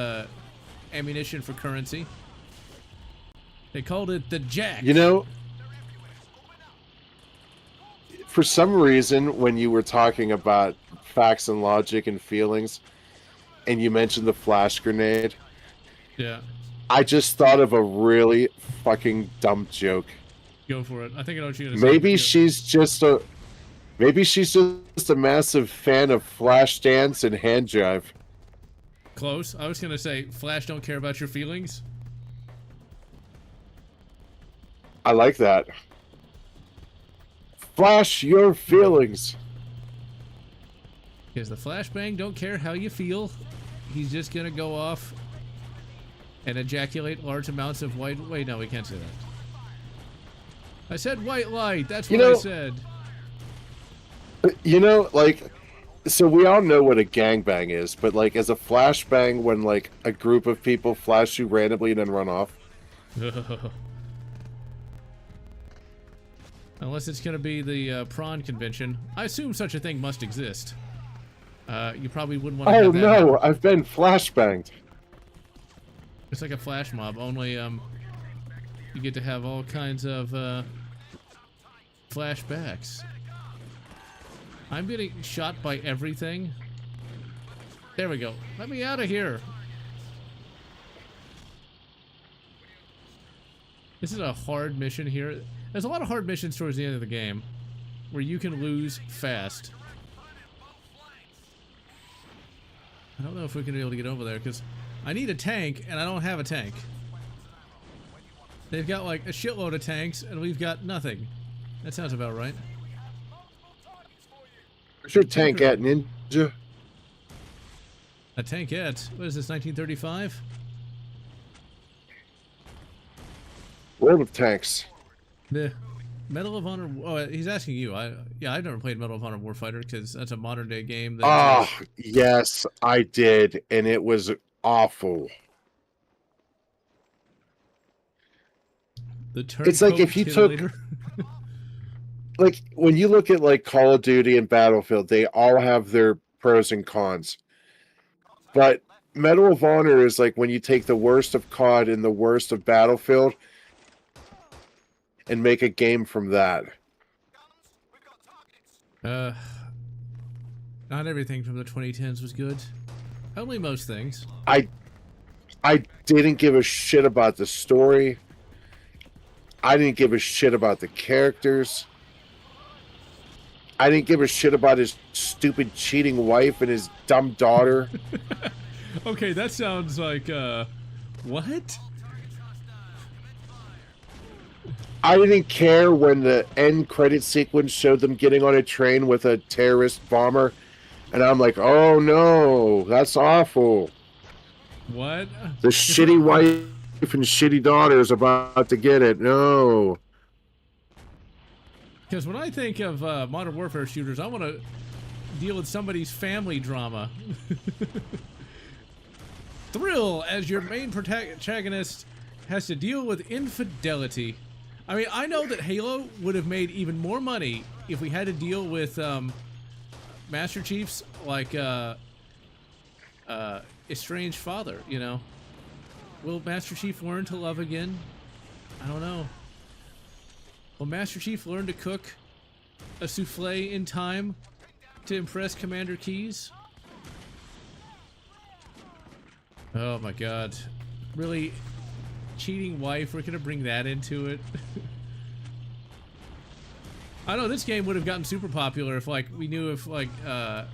ammunition for currency. They called it the Jack. You know, for some reason, when you were talking about facts and logic and feelings, and you mentioned the flash grenade, yeah, I just thought of a really fucking dumb joke. Go for it. I think I know what you're gonna Maybe say. she's just a massive fan of flash dance and hand jive. Close. I was gonna say Flash don't care about your feelings. I like that. Flash your feelings. Because the flashbang don't care how you feel. He's just gonna go off and ejaculate large amounts of white. Wait, no, we can't say that. I said white light. That's what I said. You know, like, so we all know what a gangbang is, but, like, as a flashbang when, like, a group of people flash you randomly and then run off. Unless it's going to be the prawn convention. I assume such a thing must exist. You probably wouldn't want to have that no, happen. I've been flashbanged. It's like a flash mob, only you get to have all kinds of flashbacks. I'm getting shot by everything. There we go. Let me out of here. This is a hard mission here. There's a lot of hard missions towards the end of the game where you can lose fast. I don't know if we're going to be able to get over there because I need a tank and I don't have a tank. They've got like a shitload of tanks and we've got nothing. That sounds about right. Where's your tank at, Ninja? A tankette? What is this, 1935? World of Tanks. The Medal of Honor. Oh, he's asking you. Yeah, I've never played Medal of Honor Warfighter because that's a modern day game. Ah, yes, I did, and it was awful. It's like if you took, like when you look at like Call of Duty and Battlefield, they all have their pros and cons. But Medal of Honor is like when you take the worst of COD and the worst of Battlefield and make a game from that. Not everything from the 2010s was good. Only most things. I didn't give a shit about the story. I didn't give a shit about the characters. I didn't give a shit about his stupid cheating wife and his dumb daughter. Okay, that sounds like, what? I didn't care when the end credit sequence showed them getting on a train with a terrorist bomber. And I'm like, oh no, that's awful. What? The shitty wife and shitty daughter is about to get it. No. Because when I think of Modern Warfare shooters, I want to deal with somebody's family drama. Thrill, as your main protagonist, has to deal with infidelity. I mean, I know that Halo would have made even more money if we had to deal with Master Chief's, like, estranged father, you know? Will Master Chief learn to love again? I don't know. Will Master Chief learn to cook a souffle in time to impress Commander Keyes? Oh my god. Really? Cheating wife, we're gonna bring that into it? I know this game would have gotten super popular if, like, we knew if, like,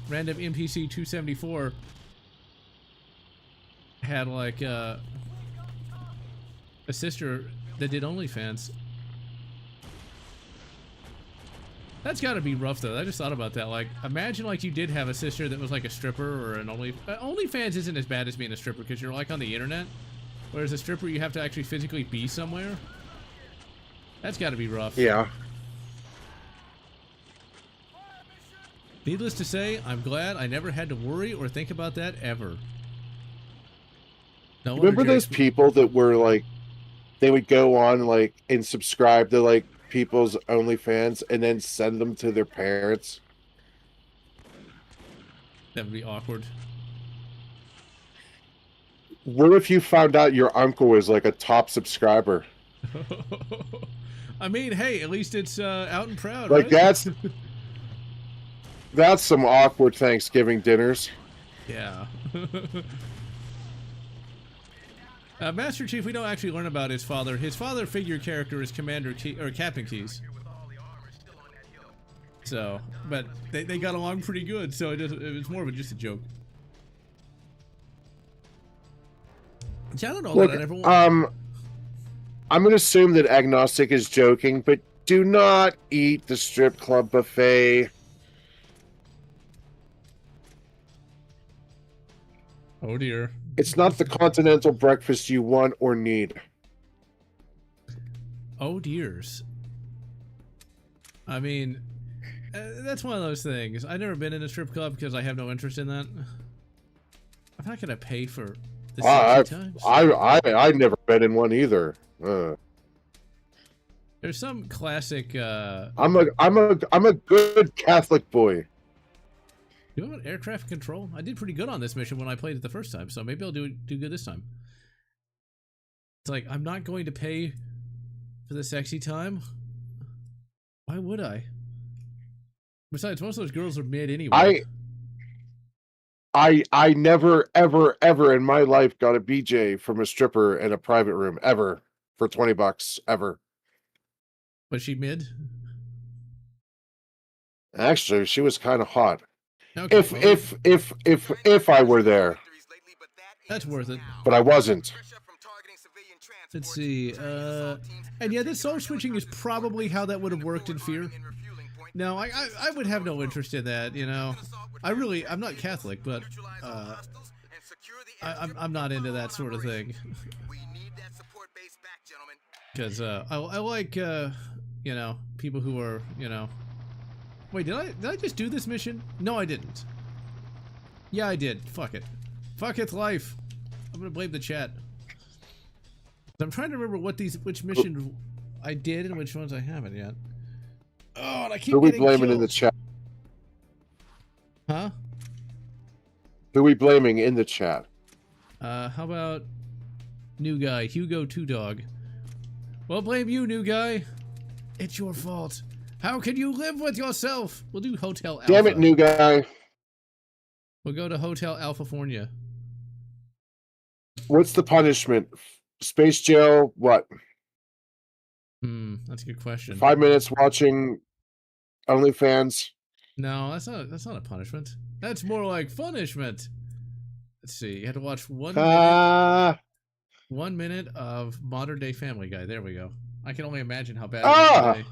random NPC 274 had, like, a sister that did OnlyFans. That's gotta be rough, though. I just thought about that. Like, imagine, like, you did have a sister that was, like, a stripper or an OnlyFans isn't as bad as being a stripper because you're, like, on the internet. Whereas a stripper, you have to actually physically be somewhere. That's gotta be rough. Yeah. Needless to say, I'm glad I never had to worry or think about that ever. No. Remember those people that were, like, they would go on, like, and subscribe to, like, people's OnlyFans and then send them to their parents? That would be awkward. What if you found out your uncle was like a top subscriber? I mean, hey, at least it's out and proud. Like, right? that's some awkward Thanksgiving dinners. Yeah. Master Chief, we don't actually learn about his father. His father figure character is Commander Key or Captain Keyes. So, but they got along pretty good. So it was more of just a joke. See, I don't know. Look, that I never I'm gonna assume that Agnostic is joking, but do not eat the strip club buffet. Oh dear. It's not the continental breakfast you want or need. Oh dears. I mean, that's one of those things. I've never been in a strip club because I have no interest in that. I'm not gonna pay for the sexy times. I've never been in one either. There's some classic. I'm a good Catholic boy. You have an air traffic control? I did pretty good on this mission when I played it the first time, so maybe I'll do good this time. It's like, I'm not going to pay for the sexy time. Why would I? Besides, most of those girls are mid anyway. I never, ever, ever in my life got a BJ from a stripper in a private room, ever, for $20, ever. Was she mid? Actually, she was kind of hot. Okay, If I were there. That's worth it. But I wasn't. Let's see. And yeah, this soul switching is probably how that would have worked in Fear. No, I would have no interest in that, you know. I'm not Catholic, but I'm not into that sort of thing. Because I like, you know, people who are, you know. Wait, did I just do this mission? No, I didn't. Yeah, I did. Fuck it. Fuck it's life. I'm gonna blame the chat. I'm trying to remember which missions I did and which ones I haven't yet. Oh, and I keep Who we getting blaming killed. in the chat? Huh? Who we blaming in the chat? How about new guy, Hugo Two Dog? Well, blame you, new guy. It's your fault. How can you live with yourself? We'll do Hotel Alpha. Damn it, new guy. We'll go to Hotel Alphafornia. What's the punishment? Space jail? What? That's a good question. 5 minutes watching OnlyFans? No, that's not a punishment. That's more like punishment. Let's see. You had to watch 1 minute. 1 minute of modern day Family Guy. There we go. I can only imagine how bad it is today.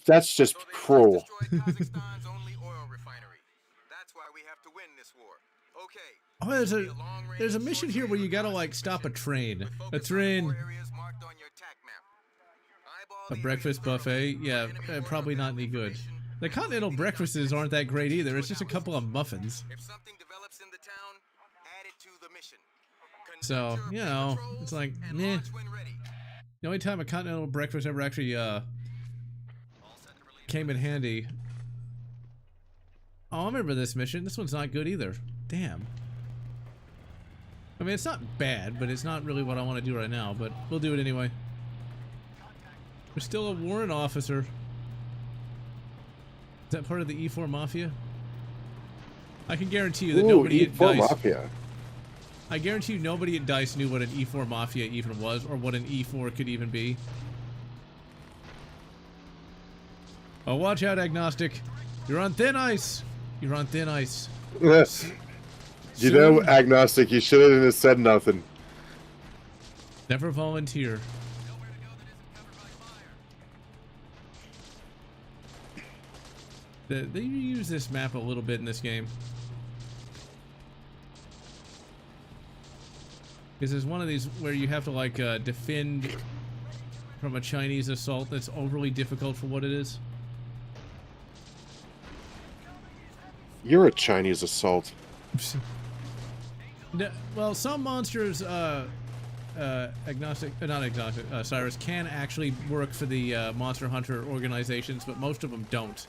That's just cruel. Oh, there's a mission here where you gotta like stop a train. A train. A breakfast buffet? Yeah, probably not any good. The continental breakfasts aren't that great either. It's just a couple of muffins. So, you know, it's like, meh. The only time a continental breakfast ever actually came in handy. Oh, I remember this mission. This one's not good either. Damn. I mean, it's not bad, but it's not really what I want to do right now, but we'll do it anyway. We're still a warrant officer. Is that part of the E4 Mafia? I can guarantee you that nobody at DICE... Mafia. I guarantee you nobody at DICE knew what an E4 Mafia even was, or what an E4 could even be. Oh, watch out, Agnostic. You're on thin ice. You're on thin ice. You know, Agnostic, you shouldn't have said nothing. Never volunteer. They use this map a little bit in this game. Because there's one of these where you have to like defend from a Chinese assault that's overly difficult for what it is. You're a Chinese assault. No, well, some monsters, not agnostic, Cyrus, can actually work for the Monster Hunter organizations, but most of them don't.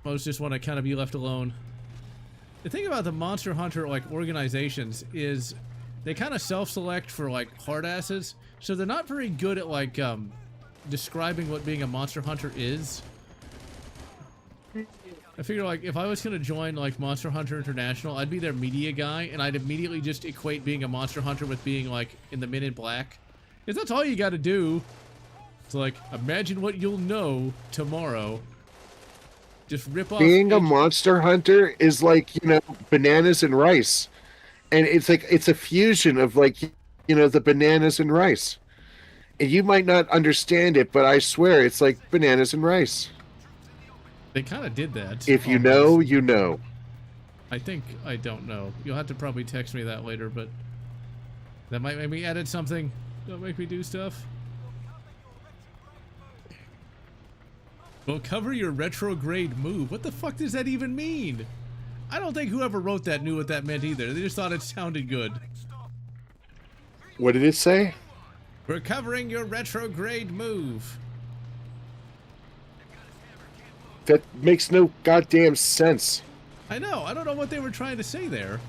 Most just want to kind of be left alone. The thing about the Monster Hunter like organizations is they kind of self-select for like hard asses, so they're not very good at like describing what being a Monster Hunter is. I figure like if I was gonna join like Monster Hunter International, I'd be their media guy, and I'd immediately just equate being a Monster Hunter with being like in the Men in Black, because that's all you got to do. It's like, imagine what you'll know tomorrow. Just rip off. Being a Monster Hunter is like, you know, bananas and rice, and it's like it's a fusion of like, you know, the bananas and rice. And you might not understand it, but I swear it's like bananas and rice. They kind of did that. If you know, you know. I think I don't know. You'll have to probably text me that later, but that might make me edit something. Don't make me do stuff. Well, cover your retrograde move. What the fuck does that even mean? I don't think whoever wrote that knew what that meant either. They just thought it sounded good. What did it say? Recovering your retrograde move. That makes no goddamn sense. I know. I don't know what they were trying to say there.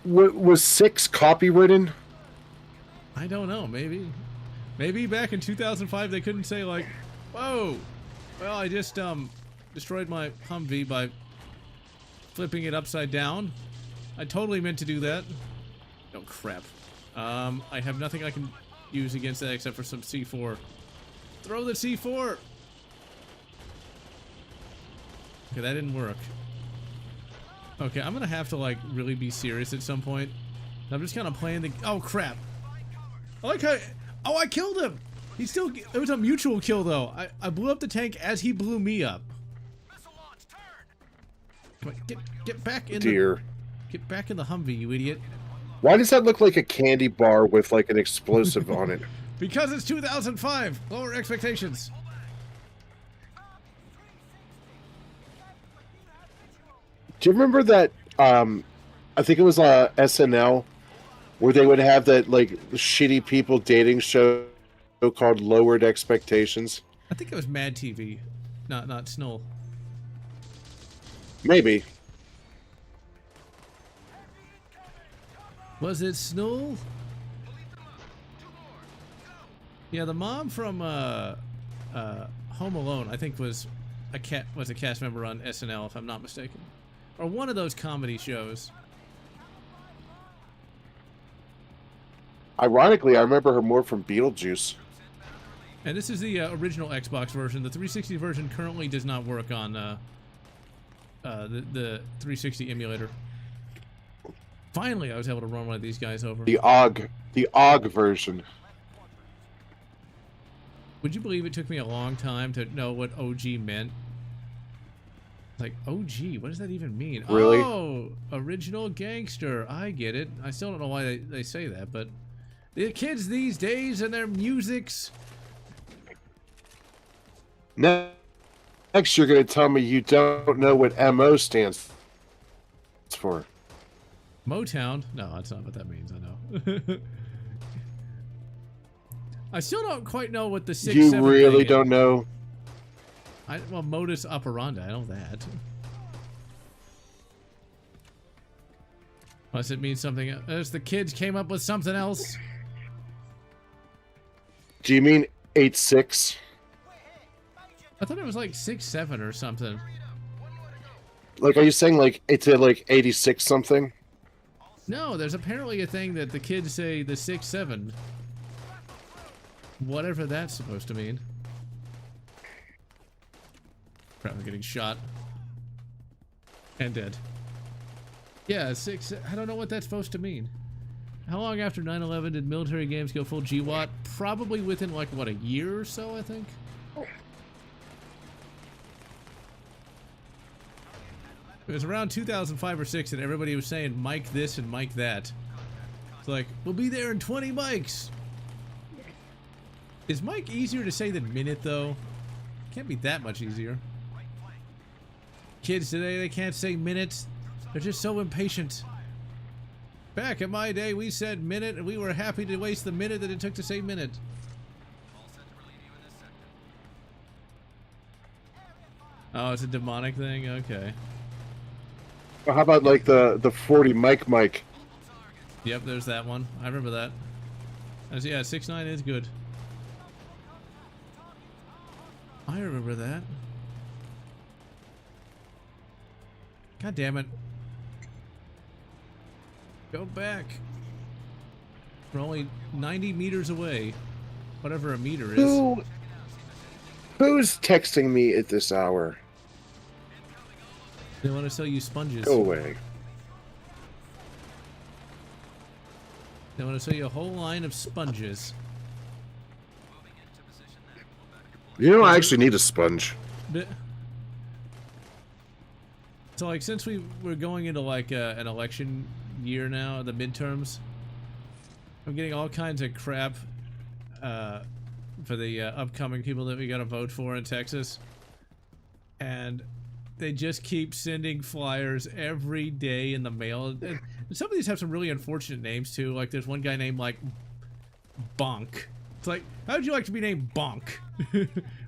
Was 6 copywritten? I don't know. Maybe back in 2005 they couldn't say like, "Whoa, well I just destroyed my Humvee by flipping it upside down. I totally meant to do that." Oh crap. I have nothing I can use against that except for some C4. Throw the C4. Okay, that didn't work. Okay, I'm gonna have to like really be serious at some point. I'm just kind of playing the. Oh crap! I like how. Oh, I killed him. He still. It was a mutual kill though. I blew up the tank as he blew me up. Come on, get back in the. Get back in the Humvee, you idiot. Why does that look like a candy bar with like an explosive on it? Because it's 2005. Lower expectations. Do you remember that? I think it was SNL, where they would have that like shitty people dating show called Lowered Expectations. I think it was Mad TV, not Snow. Maybe. Was it Snow? Yeah, the mom from Home Alone, I think was a cast member on SNL, if I'm not mistaken, or one of those comedy shows. Ironically, I remember her more from Beetlejuice. And this is the original Xbox version. The 360 version currently does not work on the 360 emulator. Finally, I was able to run one of these guys over. The OG version. Would you believe it took me a long time to know what OG meant? Like, OG, what does that even mean? Really? Oh, original gangster. I get it. I still don't know why they say that, but the kids these days and their musics. Next, you're going to tell me you don't know what MO stands for. Motown? No, that's not what that means, I know. I still don't quite know what the 6-7 You really don't know? Well, modus operandi, I know that. Unless it means something else. Unless the kids came up with something else. Do you mean 8-6? I thought it was like 6-7 or something. Like, are you saying like it's at like 86 something? No, there's apparently a thing that the kids say the 6-7. Whatever that's supposed to mean. Crap, I'm getting shot. And dead. Yeah, 6. I don't know what that's supposed to mean. How long after 9/11 did military games go full GWAT? Probably within like, what, a year or so, I think? It was around 2005 or 6 that everybody was saying mic this and mic that. It's like, we'll be there in 20 mics. Is mic easier to say than minute, though? Can't be that much easier. Kids today, they can't say minutes. They're just so impatient. Back in my day, we said minute, and we were happy to waste the minute that it took to say minute. Oh, it's a demonic thing? Okay. Well, how about like the 40 mic? Yep, there's that one. I remember that. Yeah, 6-9 is good. I remember that. God damn it. Go back. We're only 90 meters away. Whatever a meter is. Who's texting me at this hour? They want to sell you sponges. Go away. They want to sell you a whole line of sponges. You know, I actually need a sponge. So, like, since we're going into, like, an election year now, the midterms, I'm getting all kinds of crap for the upcoming people that we gotta vote for in Texas. And they just keep sending flyers every day in the mail. Some of these have some really unfortunate names too. Like there's one guy named like Bonk. It's like, how would you like to be named Bonk?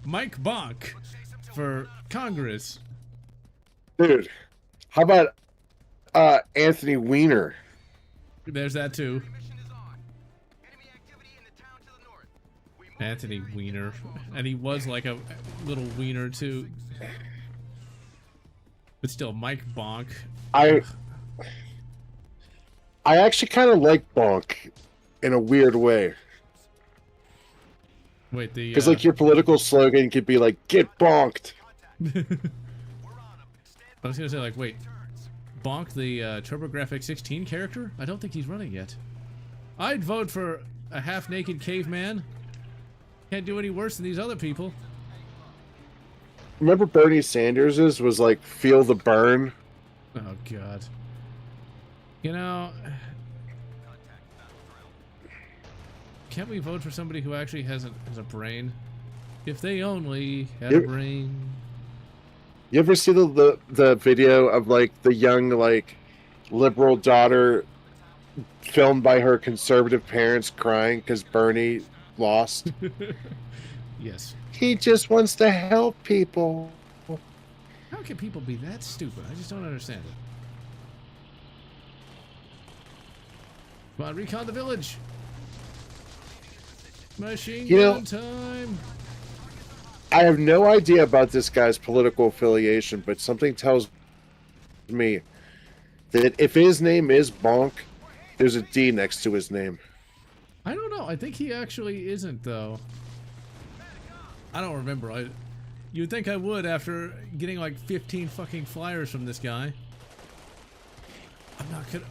Mike Bonk for Congress. Dude, how about Anthony Weiner? There's that too. Anthony Weiner. And he was like a little wiener too. But still, Mike Bonk. I actually kind of like Bonk in a weird way. Wait, the because like your political slogan could be like "Get bonked." I was gonna say like, wait, Bonk the TurboGrafx 16 character? I don't think he's running yet. I'd vote for a half-naked caveman. Can't do any worse than these other people. Remember Bernie Sanders's was like "Feel the burn." Oh God. You know, can't we vote for somebody who actually has a brain? If they only had a brain. You ever see the video of like the young like liberal daughter filmed by her conservative parents crying because Bernie lost? Yes. He just wants to help people. How can people be that stupid? I just don't understand it. Come on, recon the village. Machine gun time. I have no idea about this guy's political affiliation, but something tells me that if his name is Bonk, there's a D next to his name. I don't know. I think he actually isn't, though. I don't remember. You'd think I would after getting like 15 fucking flyers from this guy. I'm not gonna...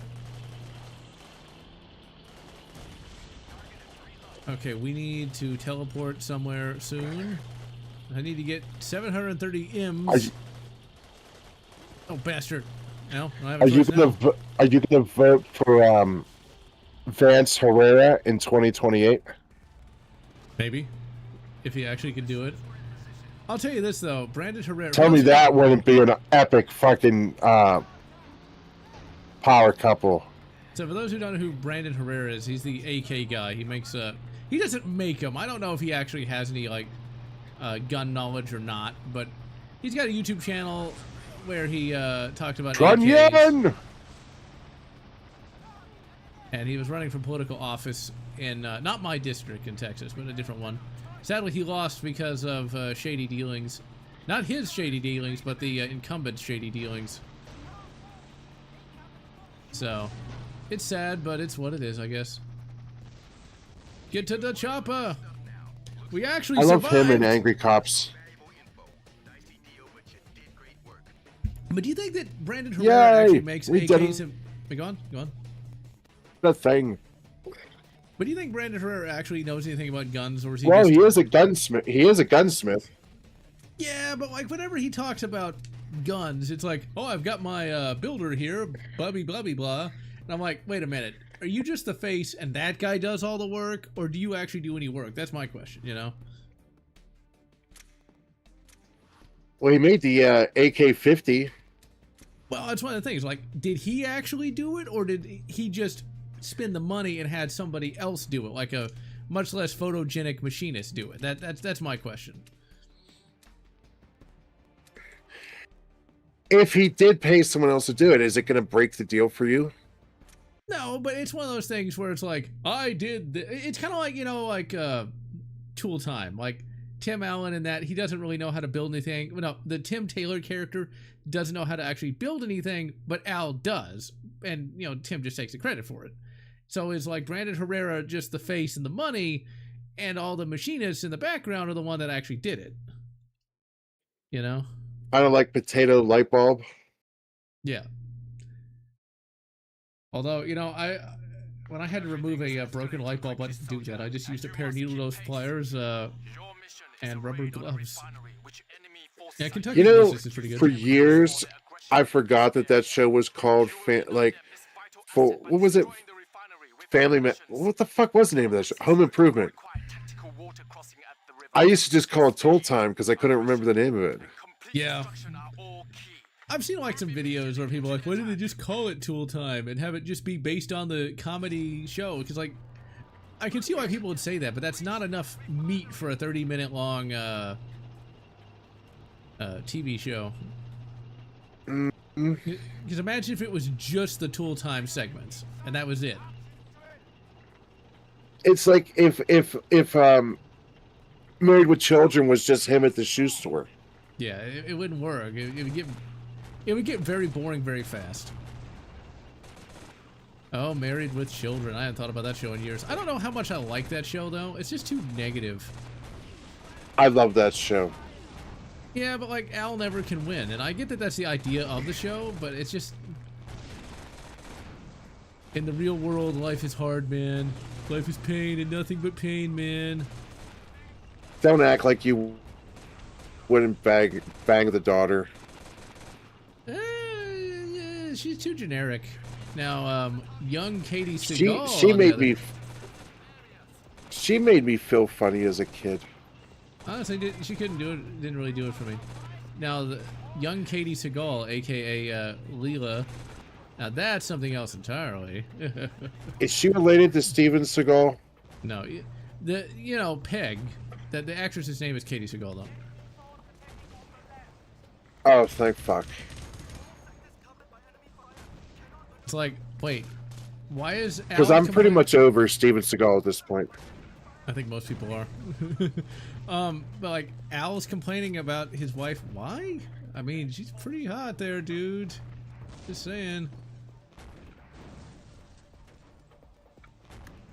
Okay, we need to teleport somewhere soon. I need to get 730 M's. Oh, bastard. No, I have a choice now. Are you gonna vote for Vance Herrera in 2028? Maybe. If he actually could do it. I'll tell you this, though. Brandon Herrera... Tell me that wouldn't be an epic fucking power couple. So for those who don't know who Brandon Herrera is, he's the AK guy. He makes he doesn't make them. I don't know if he actually has any like gun knowledge or not, but he's got a YouTube channel where he talked about AKs. And he was running for political office in not my district in Texas, but a different one. Sadly, he lost because of shady dealings. Not his shady dealings, but the incumbent's shady dealings. So, it's sad, but it's what it is, I guess. Get to the chopper! We actually survived! I love him and Angry Cops. But do you think that Brandon Herrera actually makes AKs? Go on, go on. The thing. But do you think Brandon Herrera actually knows anything about guns, or is he? Well, he is a gunsmith. He is a gunsmith. Yeah, but like whenever he talks about guns, it's like, oh, I've got my builder here, blubby blubby blah, and I'm like, wait a minute, are you just the face and that guy does all the work, or do you actually do any work? That's my question, you know. Well, he made the AK-50. Well, that's one of the things. Like, did he actually do it, or did he just spend the money and had somebody else do it, like a much less photogenic machinist do it? That's my question. If he did pay someone else to do it, is it going to break the deal for you? No, but it's one of those things where it's like, I did it's kind of like, you know, like Tool Time, like Tim Allen, in that he doesn't really know how to build anything. No, the Tim Taylor character doesn't know how to actually build anything, but Al does, and you know, Tim just takes the credit for it. So it's like Brandon Herrera just the face and the money, and all the machinists in the background are the one that actually did it. You know? Kind of like potato light bulb. Yeah. Although, you know, when I had to remove a broken light bulb, I didn't do that. I just used a pair of needle nose pliers and rubber gloves. Yeah, Kentucky is pretty good. For years, I forgot that show was called what was it? What the fuck was the name of that show? Home Improvement. I used to just call it Tool Time because I couldn't remember the name of it. Yeah. I've seen like some videos where people are like, why didn't they just call it Tool Time and have it just be based on the comedy show? Because like, I can see why people would say that, but that's not enough meat for a 30-minute long TV show. Because imagine if it was just the Tool Time segments and that was it. It's like if Married with Children was just him at the shoe store. Yeah, it wouldn't work. It would get very boring very fast. Oh, Married with Children. I hadn't thought about that show in years. I don't know how much I like that show though. It's just too negative. I love that show. Yeah, but like Al never can win, and I get that that's the idea of the show, but it's just in the real world, life is hard, man. Life is pain and nothing but pain, man. Don't act like you wouldn't bang the daughter. Yeah, she's too generic. Now, young Katie Seagal. She made me feel funny as a kid. Honestly, she couldn't do it. Didn't really do it for me. Now, the young Katie Seagal, aka Leela. Now that's something else entirely. Is she related to Steven Seagal? No, Peg. That the actress's name is Katie Seagal, though. Oh, thank fuck. It's like, wait, why is Al? Because I'm pretty much over Steven Seagal at this point. I think most people are. But like Al's complaining about his wife. Why? I mean, she's pretty hot there, dude. Just saying.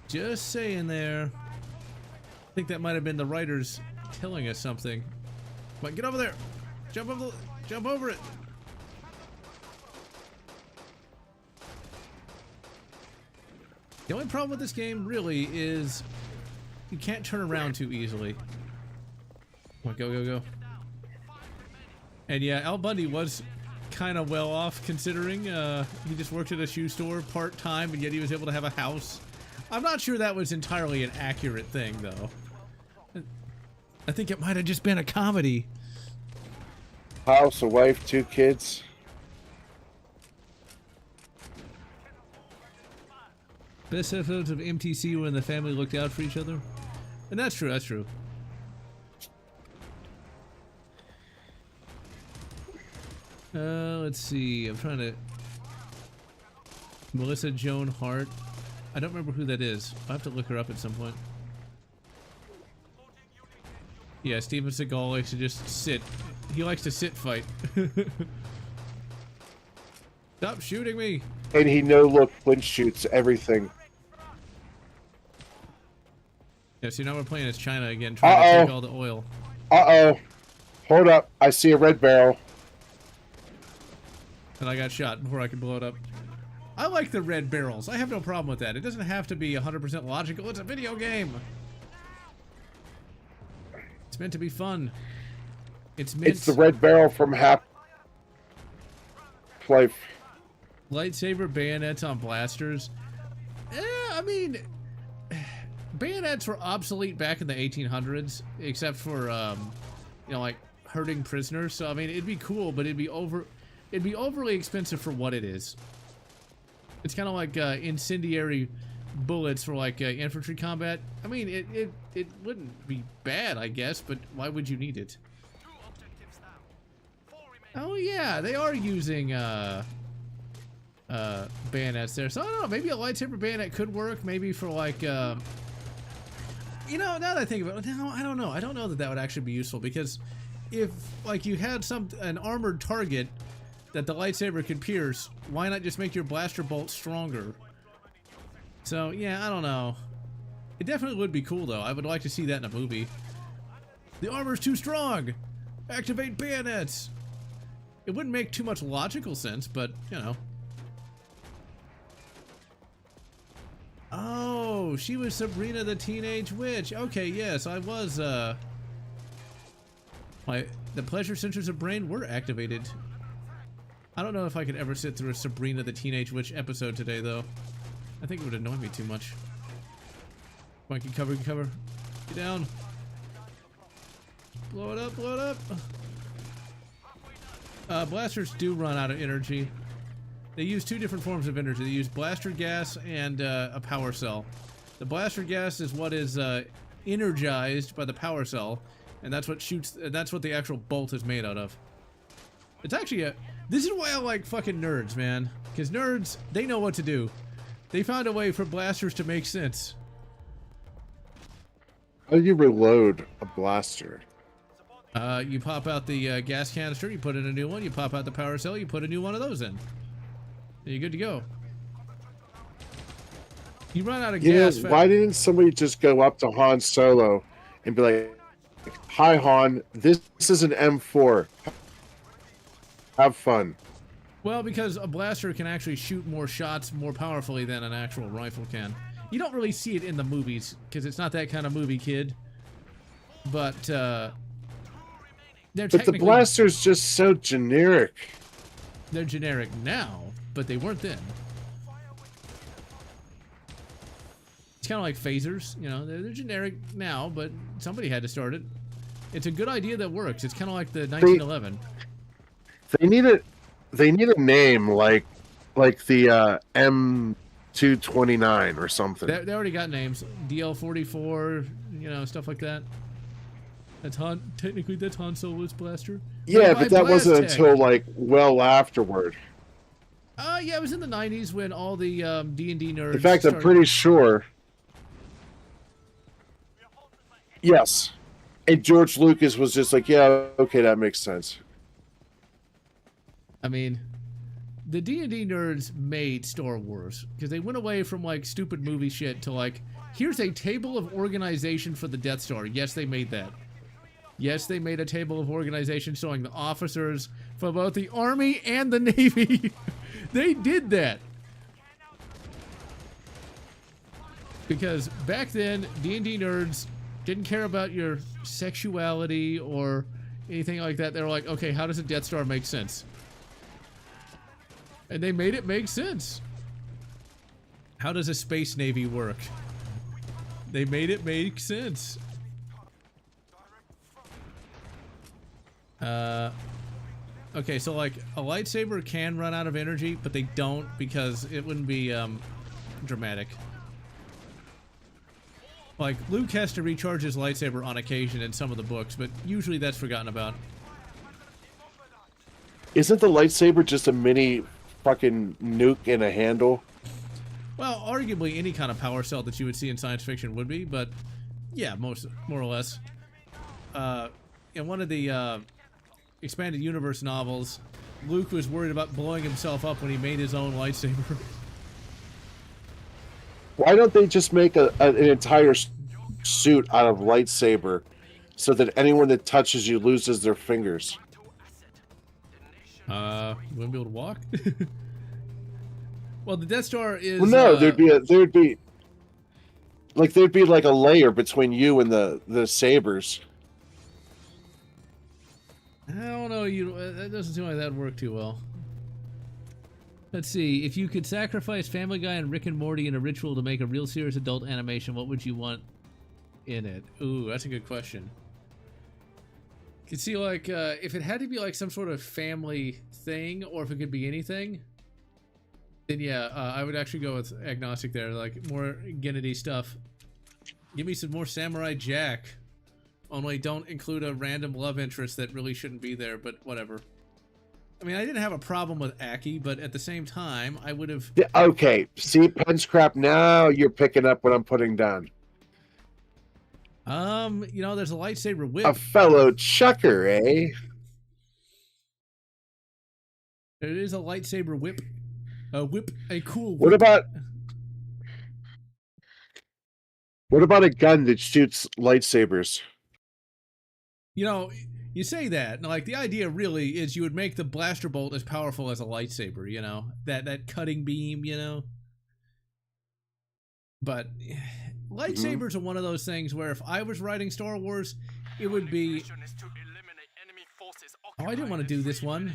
Just saying there. I think that might have been the writers telling us something. Come on, get over there. Jump over it. The only problem with this game really is you can't turn around too easily. Come on, go. And yeah, Al Bundy was kind of well off considering he just worked at a shoe store part-time and yet he was able to have a house. I'm not sure that was entirely an accurate thing though. I think it might have just been a comedy. House, a wife, 2 kids. Best episodes of MTC when the family looked out for each other. And that's true, let's see. I'm trying to... Melissa Joan Hart. I don't remember who that is. I'll have to look her up at some point. Yeah, Steven Seagal likes to just sit. He likes to sit fight. Stop shooting me! And he no-look flinch shoots everything. Yeah, see now we're playing as China again, trying to take all the oil. Uh-oh. Hold up. I see a red barrel. And I got shot before I could blow it up. I like the red barrels. I have no problem with that. It doesn't have to be 100% logical. It's a video game. It's meant to be fun. It's the red barrel from Half-Life. Lightsaber bayonets on blasters. I mean, bayonets were obsolete back in the 1800s, except for, like hurting prisoners. So I mean, it'd be cool, but it'd be overly expensive for what it is. It's kind of like incendiary bullets for like infantry combat. I mean, it wouldn't be bad, I guess, but why would you need it? Oh yeah, they are using bayonets there. So I don't know, maybe a lightsaber bayonet could work. Maybe for like now that I think about it, no, I don't know. I don't know that would actually be useful because if like you had an armored target that the lightsaber could pierce, why not just make your blaster bolt stronger? So yeah, I don't know. It definitely would be cool though. I would like to see that in a movie. The armor's too strong. Activate bayonets. It wouldn't make too much logical sense, but you know. Oh, she was Sabrina the Teenage Witch. Okay, yes, I was the pleasure centers of brain were activated. I don't know if I could ever sit through a Sabrina the Teenage Witch episode today, though. I think it would annoy me too much. Come on, get cover, get cover. Get down. Blow it up, blow it up. Blasters do run out of energy. They use two different forms of energy. They use blaster gas and a power cell. The blaster gas is what is energized by the power cell, and that's what shoots. That's what the actual bolt is made out of. It's actually a. This is why I like fucking nerds, man. Because nerds, they know what to do. They found a way for blasters to make sense. How do you reload a blaster? You pop out the gas canister, you put in a new one, you pop out the power cell, you put a new one of those in. And you're good to go. You run out of gas. Why didn't somebody just go up to Han Solo and be like, "Hi Han, this is an M4. Have fun." Well, because a blaster can actually shoot more shots more powerfully than an actual rifle can. You don't really see it in the movies, because it's not that kind of movie, kid. But, the blaster's just so generic. They're generic now, but they weren't then. It's kind of like phasers, you know, they're generic now, but somebody had to start it. It's a good idea that works. It's kind of like the 1911. They need a name like the M229 or something. They already got names. DL44, you know, stuff like that. That's Han. Technically, that's Han Solo's blaster. Yeah, but that wasn't until like well afterward. Yeah, it was in the 90s when all the D&D nerds. In fact, I'm pretty sure. Yes, and George Lucas was just like, "Yeah, okay, that makes sense." I mean, the D&D nerds made Star Wars because they went away from like stupid movie shit to like, here's a table of organization for the Death Star. Yes, they made that. Yes, they made a table of organization showing the officers for both the Army and the Navy. They did that. Because back then, D&D nerds didn't care about your sexuality or anything like that. They were like, okay, how does a Death Star make sense? And they made it make sense. How does a space navy work? They made it make sense. Okay, so like a lightsaber can run out of energy, but they don't because it wouldn't be dramatic. Like Luke has to recharge his lightsaber on occasion in some of the books, but usually that's forgotten about. Isn't the lightsaber just a mini fucking nuke in a handle? Well, arguably any kind of power cell that you would see in science fiction would be, but yeah, more or less. In one of the expanded universe novels, Luke was worried about blowing himself up when he made his own lightsaber. Why don't they just make an entire suit out of lightsaber so that anyone that touches you loses their fingers? You wouldn't be able to walk? Well, the Death Star is... Well, no, there'd be like a layer between you and the sabers. I don't know. That doesn't seem like that'd work too well. Let's see. If you could sacrifice Family Guy and Rick and Morty in a ritual to make a real serious adult animation, what would you want in it? Ooh, that's a good question. You could see, like, if it had to be like some sort of family thing, or if it could be anything, then yeah, I would actually go with agnostic there. Like, more Gennady stuff. Give me some more Samurai Jack. Only don't include a random love interest that really shouldn't be there, but whatever. I mean, I didn't have a problem with Aki, but at the same time, I would have... Okay, see, punch crap, now you're picking up what I'm putting down. You know, there's a lightsaber whip. A fellow chucker, eh? There is a lightsaber whip. A cool whip. What about a gun that shoots lightsabers? You know, you say that, and like the idea really is you would make the blaster bolt as powerful as a lightsaber, you know? That cutting beam, you know? But lightsabers are one of those things where if I was writing Star Wars, it would be... Oh, I didn't want to do this one.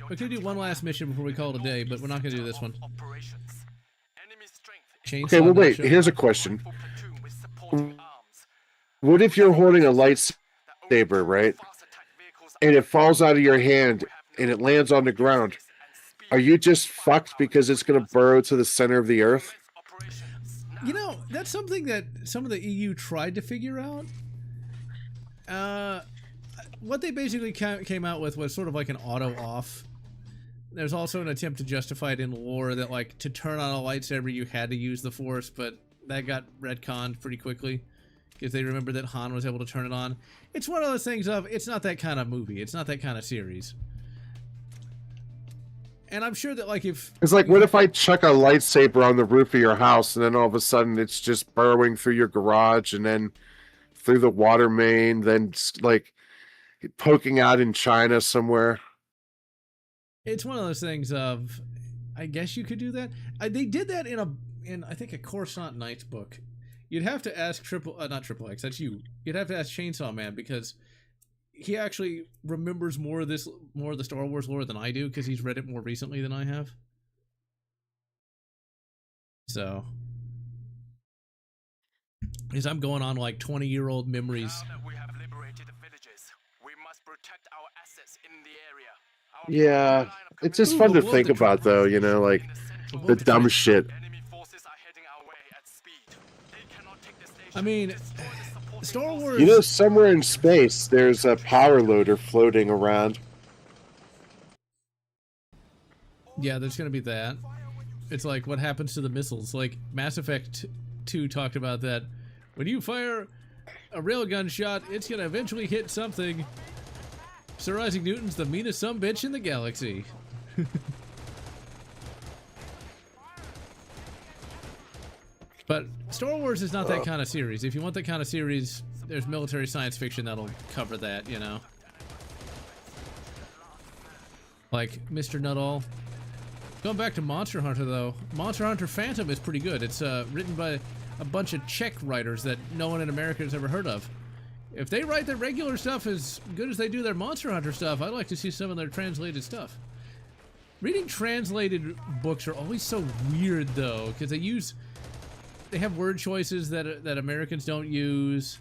We're going to do one last mission before we call it a day, but we're not going to do this one. Okay, well wait, here's a question. What if you're holding a lightsaber, right? And it falls out of your hand and it lands on the ground, are you just fucked because it's going to burrow to the center of the earth? You know, that's something that some of the EU tried to figure out. What they basically came out with was sort of like an auto off. There's also an attempt to justify it in lore that, like, to turn on a lightsaber you had to use the Force, but that got retconned pretty quickly because they remembered that Han was able to turn it on. It's one of those things of, it's not that kind of movie. It's not that kind of series. And I'm sure that, like, if... It's like, what if I chuck a lightsaber on the roof of your house and then all of a sudden it's just burrowing through your garage and then through the water main, then, like, poking out in China somewhere? It's one of those things of, I guess you could do that. They did that in I think a Coruscant Nights book. You'd have to ask not Triple X, that's you. You'd have to ask Chainsaw Man because he actually remembers more of the Star Wars lore than I do because he's read it more recently than I have. So, because I'm going on like 20-year-old memories. Now that we have liberated the villages, we must protect our assets in the area. Yeah, it's just fun to think about, though, you know, like, the dumb shit. I mean, Star Wars... You know, somewhere in space, there's a power loader floating around. Yeah, there's going to be that. It's like, what happens to the missiles? Like, Mass Effect 2 talked about that. When you fire a railgun shot, it's going to eventually hit something. Sir Isaac Newton's the meanest sumbitch in the galaxy. But Star Wars is not that kind of series. If you want that kind of series, there's military science fiction that'll cover that, you know? Like Mr. Nuttall. Going back to Monster Hunter, though. Monster Hunter Phantom is pretty good. It's written by a bunch of Czech writers that no one in America has ever heard of. If they write their regular stuff as good as they do their Monster Hunter stuff, I'd like to see some of their translated stuff. Reading translated books are always so weird, though, because they have word choices that Americans don't use.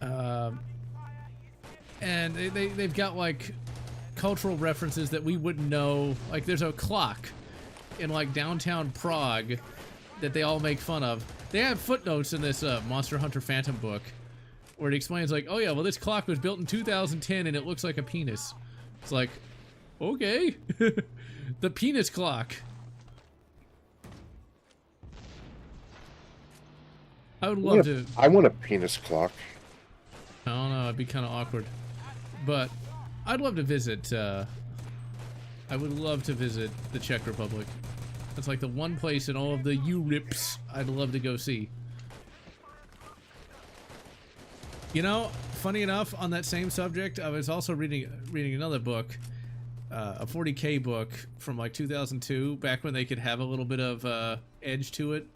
And they've got, like, cultural references that we wouldn't know. Like, there's a clock in, like, downtown Prague that they all make fun of. They have footnotes in this Monster Hunter Phantom book where it explains, like, oh yeah, well, this clock was built in 2010 and it looks like a penis. It's like, okay. The penis clock. I would love to... I want a penis clock. I don't know, it'd be kind of awkward. But I'd love to visit, I would love to visit the Czech Republic. It's like the one place in all of the Europes I'd love to go see. You know, funny enough, on that same subject, I was also reading another book, a 40K book from like 2002, back when they could have a little bit of edge to it,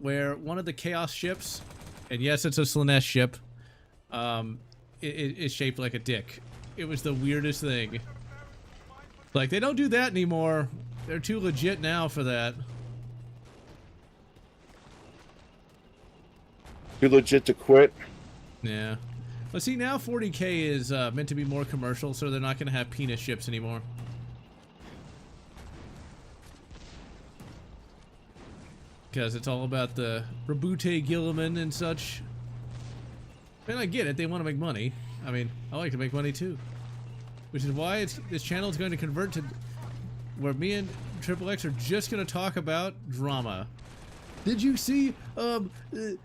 where one of the Chaos ships, and yes, it's a Slaanesh ship, is shaped like a dick. It was the weirdest thing. Like, they don't do that anymore. They're too legit now for that. Too legit to quit? Yeah. But see, now 40K is meant to be more commercial, so they're not going to have penis ships anymore. Because it's all about the Rabute Gilliman and such. And I get it, they want to make money. I mean, I like to make money too. Which is why this channel is going to convert to where me and Triple X are just going to talk about drama. Did you see, the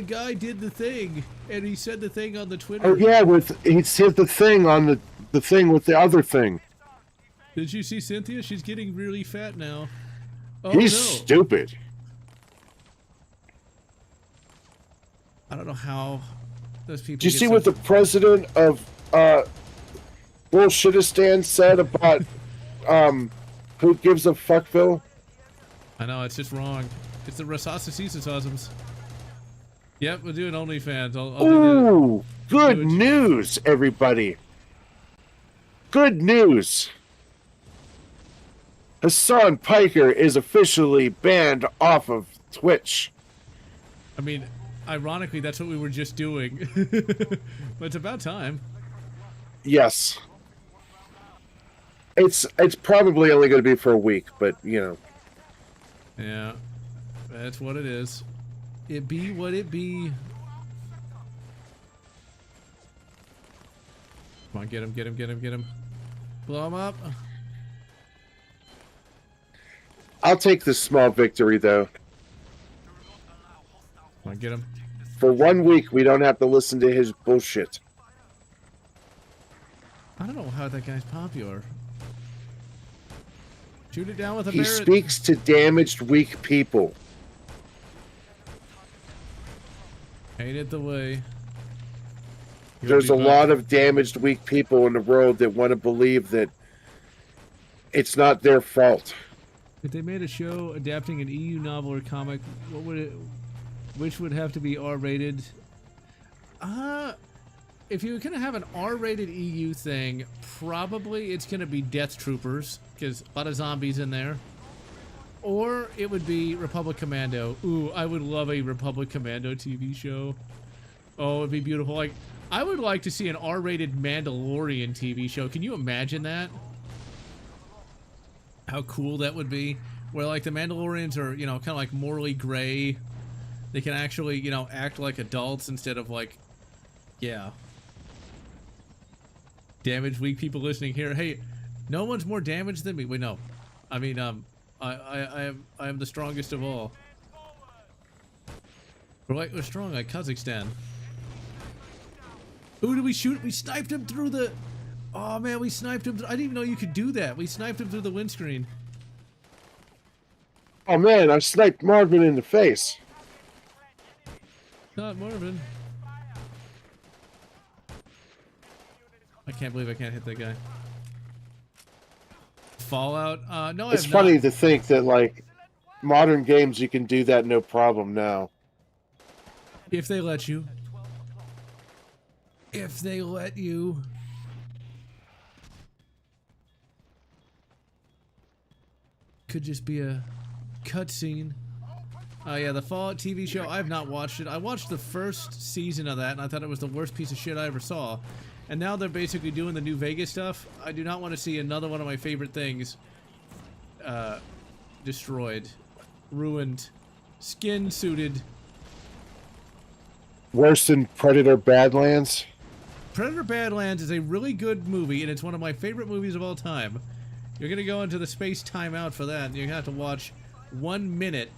guy did the thing, and he said the thing on the Twitter. Oh yeah, he said the thing on the thing with the other thing. Did you see Cynthia? She's getting really fat now. Oh, He's no. stupid. I don't know how those people. Did you see what the president of Bullshitistan said about who gives a fuckville? I know, it's just wrong. It's the Rassasasisasms. Yep, we're doing OnlyFans. Ooh, good news, everybody. Good news. Hassan Piker is officially banned off of Twitch. I mean, ironically, that's what we were just doing. But it's about time. Yes. It's probably only going to be for a week, but you know. Yeah, that's what it is. It be what it be. Come on, get him, get him, get him, get him. Blow him up. I'll take this small victory, though. Come on, get him. For 1 week, we don't have to listen to his bullshit. I don't know how that guy's popular. Shoot it down with a He Barrett. speaks to damaged, weak people. Ain't it the way? There's a lot of damaged, weak people in the world that want to believe that it's not their fault. If they made a show adapting an EU novel or comic, what would it? Which would have to be R-rated? If you're gonna have an R-rated EU thing, probably it's gonna be Death Troopers, because a lot of zombies in there. Or it would be Republic Commando. Ooh, I would love a Republic Commando TV show. Oh, it'd be beautiful. Like, I would like to see an R-rated Mandalorian TV show. Can you imagine that? How cool that would be. Where, like, the Mandalorians are, you know, kind of like morally gray. They can actually, you know, act like adults instead of, like, yeah. Damaged, weak people listening here. Hey, no one's more damaged than me. Wait, no. I mean, I am the strongest of all. We're strong like Kazakhstan. Who did we shoot? We sniped him through the... Oh, man, we sniped him. I didn't even know you could do that. We sniped him through the windscreen. Oh, man, I sniped Marvin in the face. Not Marvin. I can't believe I can't hit that guy. Fallout? No, It's funny to think that, like, modern games, you can do that no problem now. If they let you. If they let you. Could just be a cutscene. Oh yeah, the Fallout TV show, I have not watched it. I watched the first season of that and I thought it was the worst piece of shit I ever saw. And now they're basically doing the New Vegas stuff. I do not want to see another one of my favorite things destroyed, ruined, skin-suited. Worse than Predator Badlands? Predator Badlands is a really good movie, and it's one of my favorite movies of all time. You're going to go into the space timeout for that, and you're going to have to watch 1 minute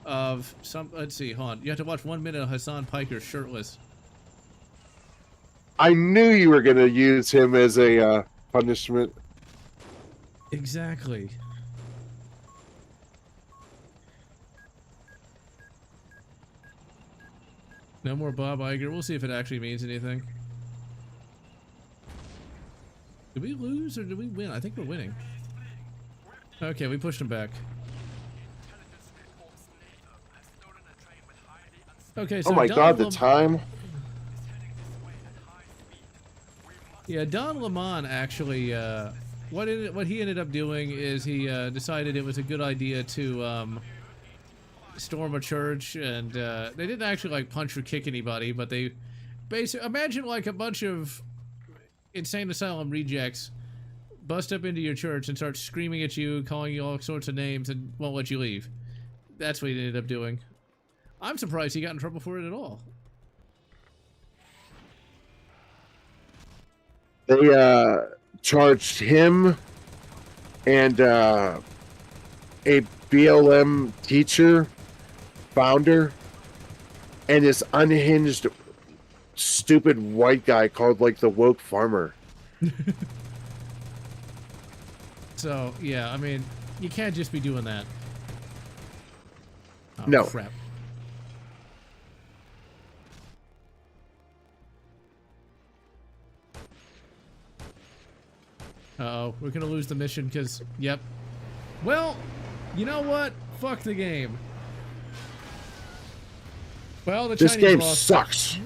of some... Let's see, hold on. You have to watch 1 minute of Hassan Piker shirtless. I knew you were going to use him as a punishment. Exactly. No more Bob Iger. We'll see if it actually means anything. Did we lose or did we win? I think we're winning. Okay, we pushed him back. Okay, so oh my Don god, the time. Yeah, Don Lemon actually, what he ended up doing is he decided it was a good idea to storm a church, and they didn't actually like punch or kick anybody, but they basically imagine like a bunch of insane asylum rejects bust up into your church and start screaming at you, calling you all sorts of names, and won't let you leave. That's what he ended up doing. I'm surprised he got in trouble for it at all. They charged him and a BLM teacher, founder, and this unhinged, stupid white guy called like the woke farmer. So, yeah, I mean, you can't just be doing that. Oh, no. Crap. Uh-oh, we're gonna lose the mission because, yep. Well, you know what? Fuck the game. Well, the This Chinese game lost. sucks.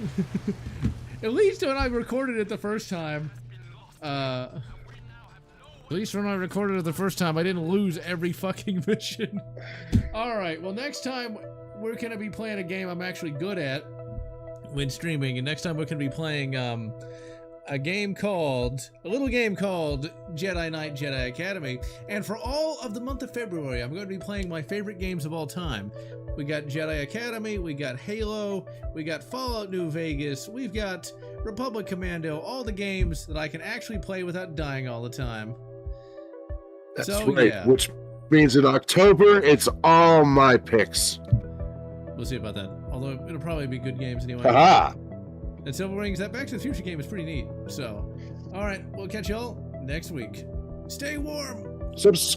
At least when I recorded it the first time, I didn't lose every fucking mission. Alright, well next time we're gonna be playing a game I'm actually good at when streaming, and next time we're gonna be playing, a little game called Jedi Knight Jedi Academy. And for all of the month of February, I'm going to be playing my favorite games of all time. We got Jedi Academy, we got Halo, we got Fallout New Vegas, we've got Republic Commando, all the games that I can actually play without dying all the time. That's So, right. yeah. Which means in October, it's all my picks. We'll see about that. Although it'll probably be good games anyway. Haha. And Silver Rings, that Back to the Future game is pretty neat. So, all right, we'll catch y'all next week. Stay warm. Subscribe.